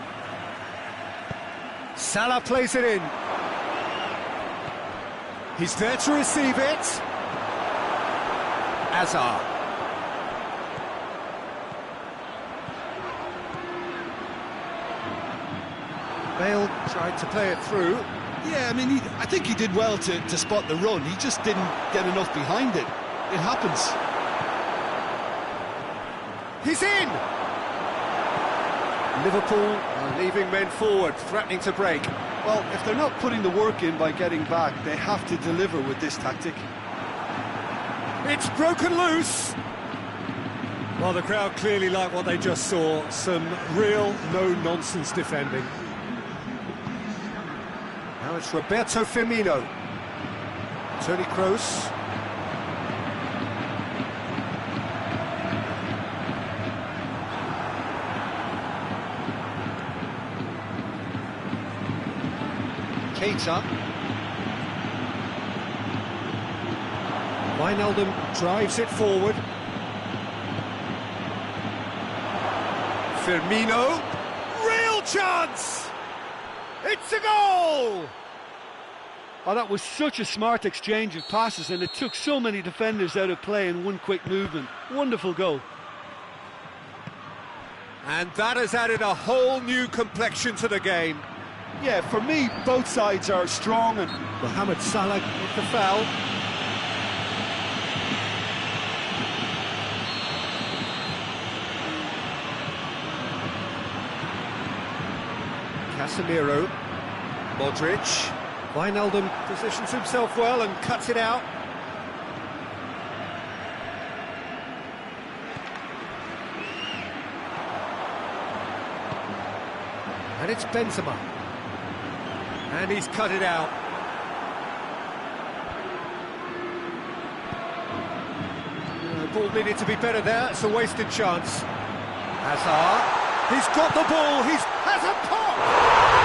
Salah plays it in. He's there to receive it. Hazard. Bale tried to play it through. Yeah, I mean, I think he did well to spot the run. He just didn't get enough behind it. It happens. He's in! Liverpool are leaving men forward, threatening to break. Well, if they're not putting the work in by getting back, they have to deliver with this tactic. It's broken loose! Well, the crowd clearly like what they just saw. Some real no-nonsense defending. Now it's Roberto Firmino. Toni Kroos. Keita. Wijnaldum drives it forward. Firmino. Real chance! It's a goal! Oh, that was such a smart exchange of passes, and it took so many defenders out of play in one quick movement. Wonderful goal. And that has added a whole new complexion to the game. Yeah, for me, both sides are strong and... Mohamed Salah with the foul. Casemiro. Modric. Wijnaldum positions himself well and cuts it out. And it's Benzema. And he's cut it out. The ball needed to be better there. It's a wasted chance. Hazard. He's got the ball. He has a pop. Goal!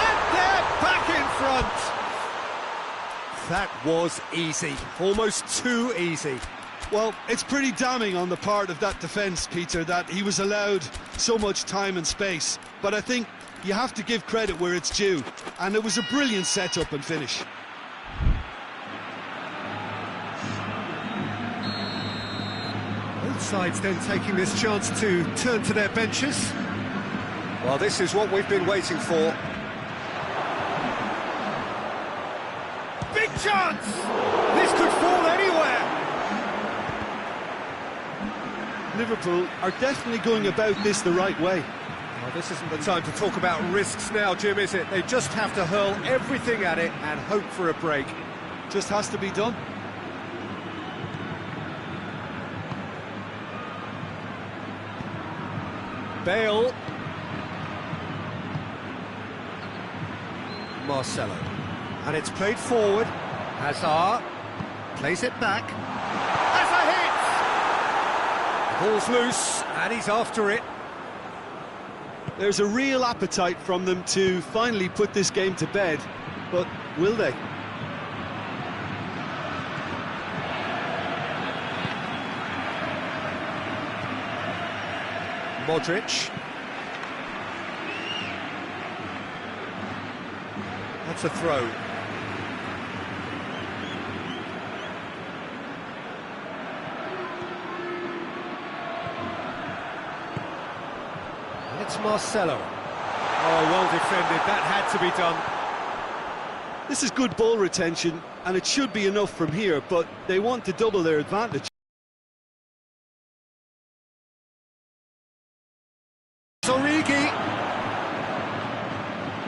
And they're back in front. That was easy. Almost too easy. Well, it's pretty damning on the part of that defence, Peter, that he was allowed so much time and space. But I think you have to give credit where it's due, and it was a brilliant setup and finish. Both sides then taking this chance to turn to their benches. Well, this is what we've been waiting for. Big chance! This could fall anywhere! Liverpool are definitely going about this the right way. Well, this isn't the time to talk about risks now, Jim, is it? They just have to hurl everything at it and hope for a break. Just has to be done. Bale. Marcelo. And it's played forward. Hazard plays it back. Has a hit! Ball's loose, and he's after it. There's a real appetite from them to finally put this game to bed, but will they? Modric. That's a throw. And it's Marcelo. Oh, well defended. That had to be done. This is good ball retention, and it should be enough from here, but they want to double their advantage. Origi.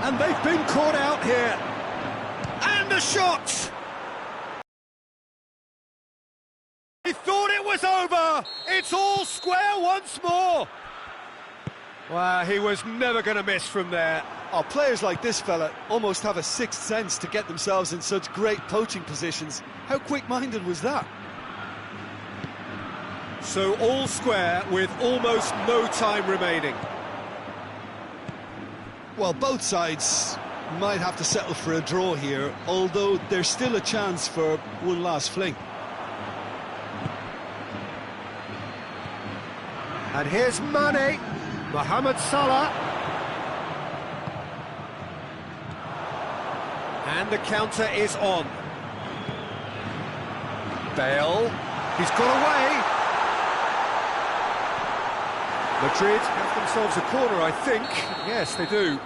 And they've been caught out here. And a shot! He thought it was over. It's all square once more. Wow, he was never going to miss from there. Oh, players like this fella almost have a sixth sense to get themselves in such great poaching positions. How quick-minded was that? So all square with almost no time remaining. Well, both sides might have to settle for a draw here, although there's still a chance for one last fling. And here's Mane, Mohamed Salah. And the counter is on. Bale, he's got away. Madrid have themselves a corner, I think. Yes, they do.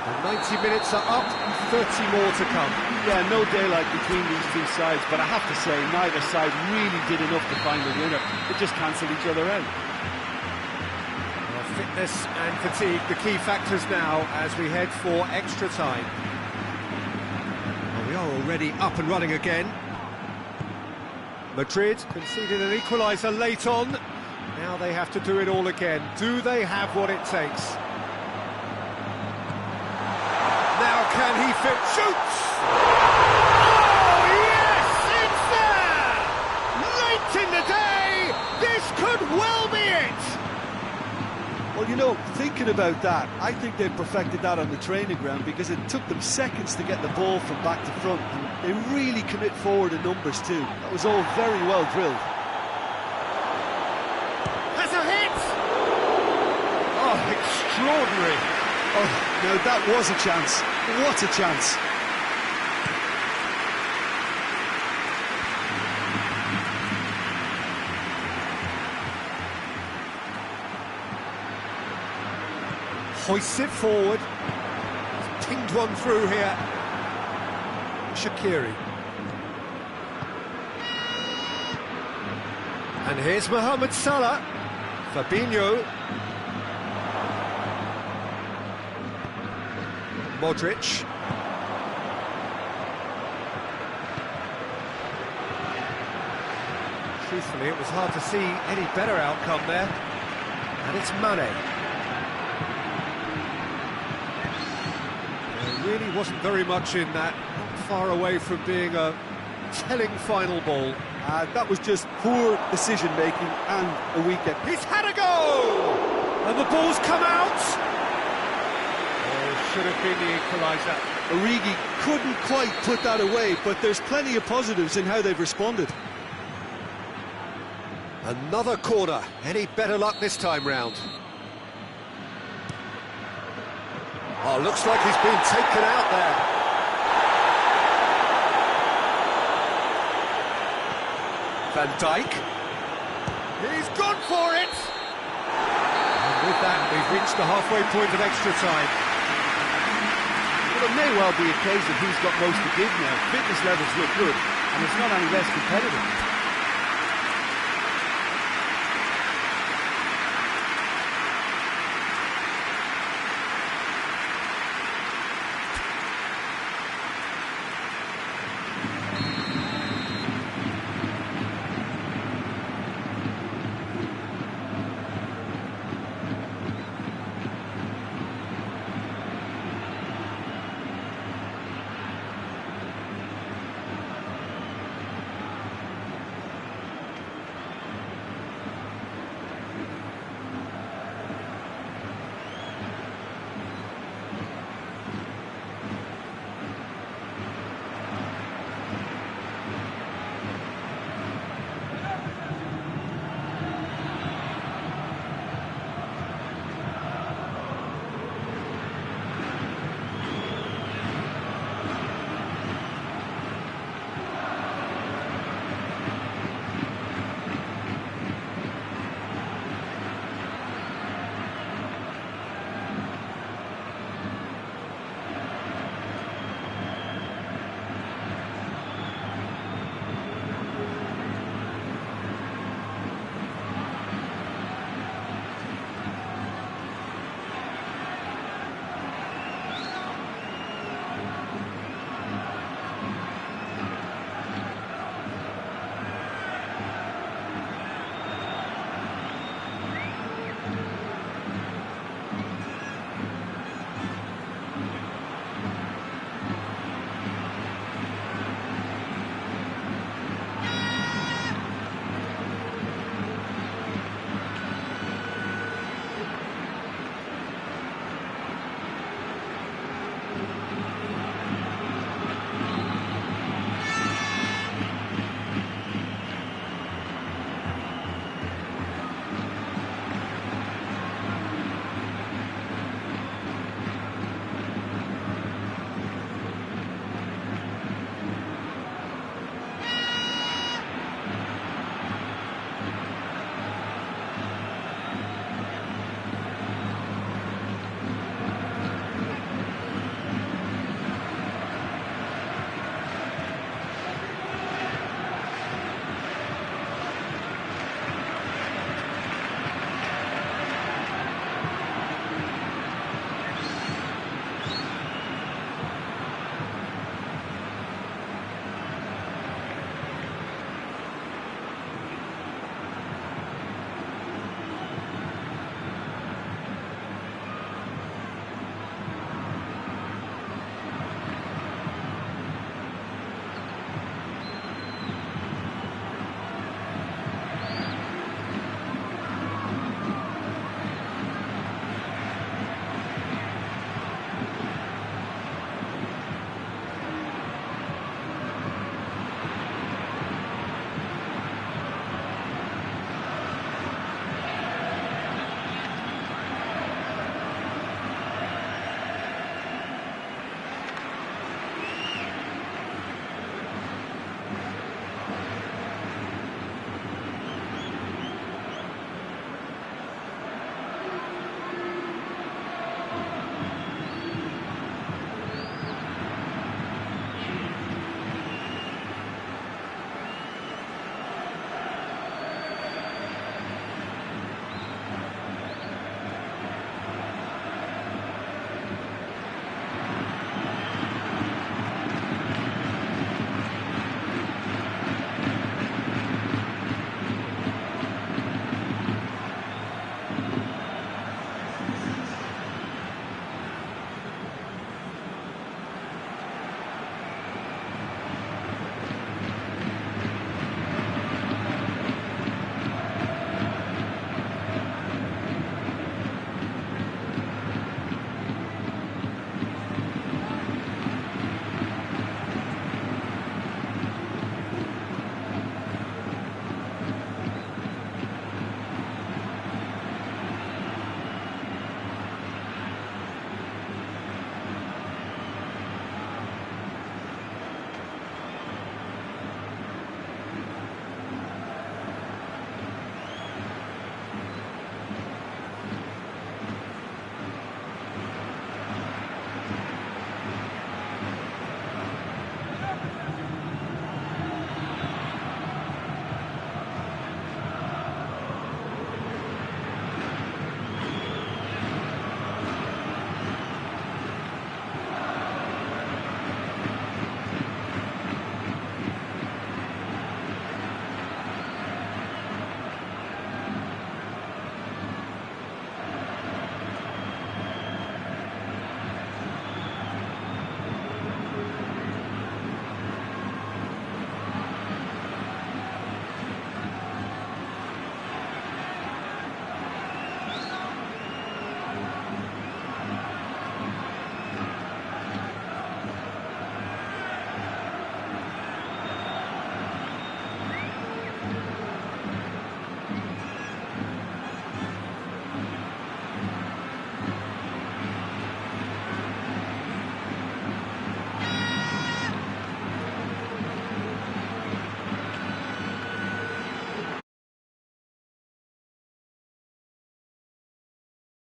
The 90 minutes are up, 30 more to come. Yeah, no daylight between these two sides, but I have to say, neither side really did enough to find the winner. They just cancelled each other out. Well, fitness and fatigue, the key factors now as we head for extra time. Well, we are already up and running again. Madrid conceded an equaliser late on. Now they have to do it all again. Do they have what it takes? Now can he fit? Shoots! Oh, yes! It's there! Late in the day! This could well be it! Well, you know, thinking about that, I think they perfected that on the training ground because it took them seconds to get the ball from back to front, and they really commit forward in numbers too. That was all very well drilled. Has a hit! Oh, extraordinary! Oh, no, that was a chance. What a chance. Hoists it forward. He's pinged one through here. Shaqiri. And here's Mohamed Salah. Fabinho. Modric. Truthfully, it was hard to see any better outcome there. And it's Mane. There really wasn't very much in that, not far away from being a telling final ball. That was just poor decision-making and a weekend. He's had a go! And the ball's come out! Should have been the equaliser. Origi couldn't quite put that away, but there's plenty of positives in how they've responded. Another corner. Any better luck this time round? Oh, looks like he's been taken out there. Van Dijk. He's gone for it! And with that, we've reached the halfway point of extra time. Well, it may well be a case of who's got most to give now. Fitness levels look good, and it's not any less competitive.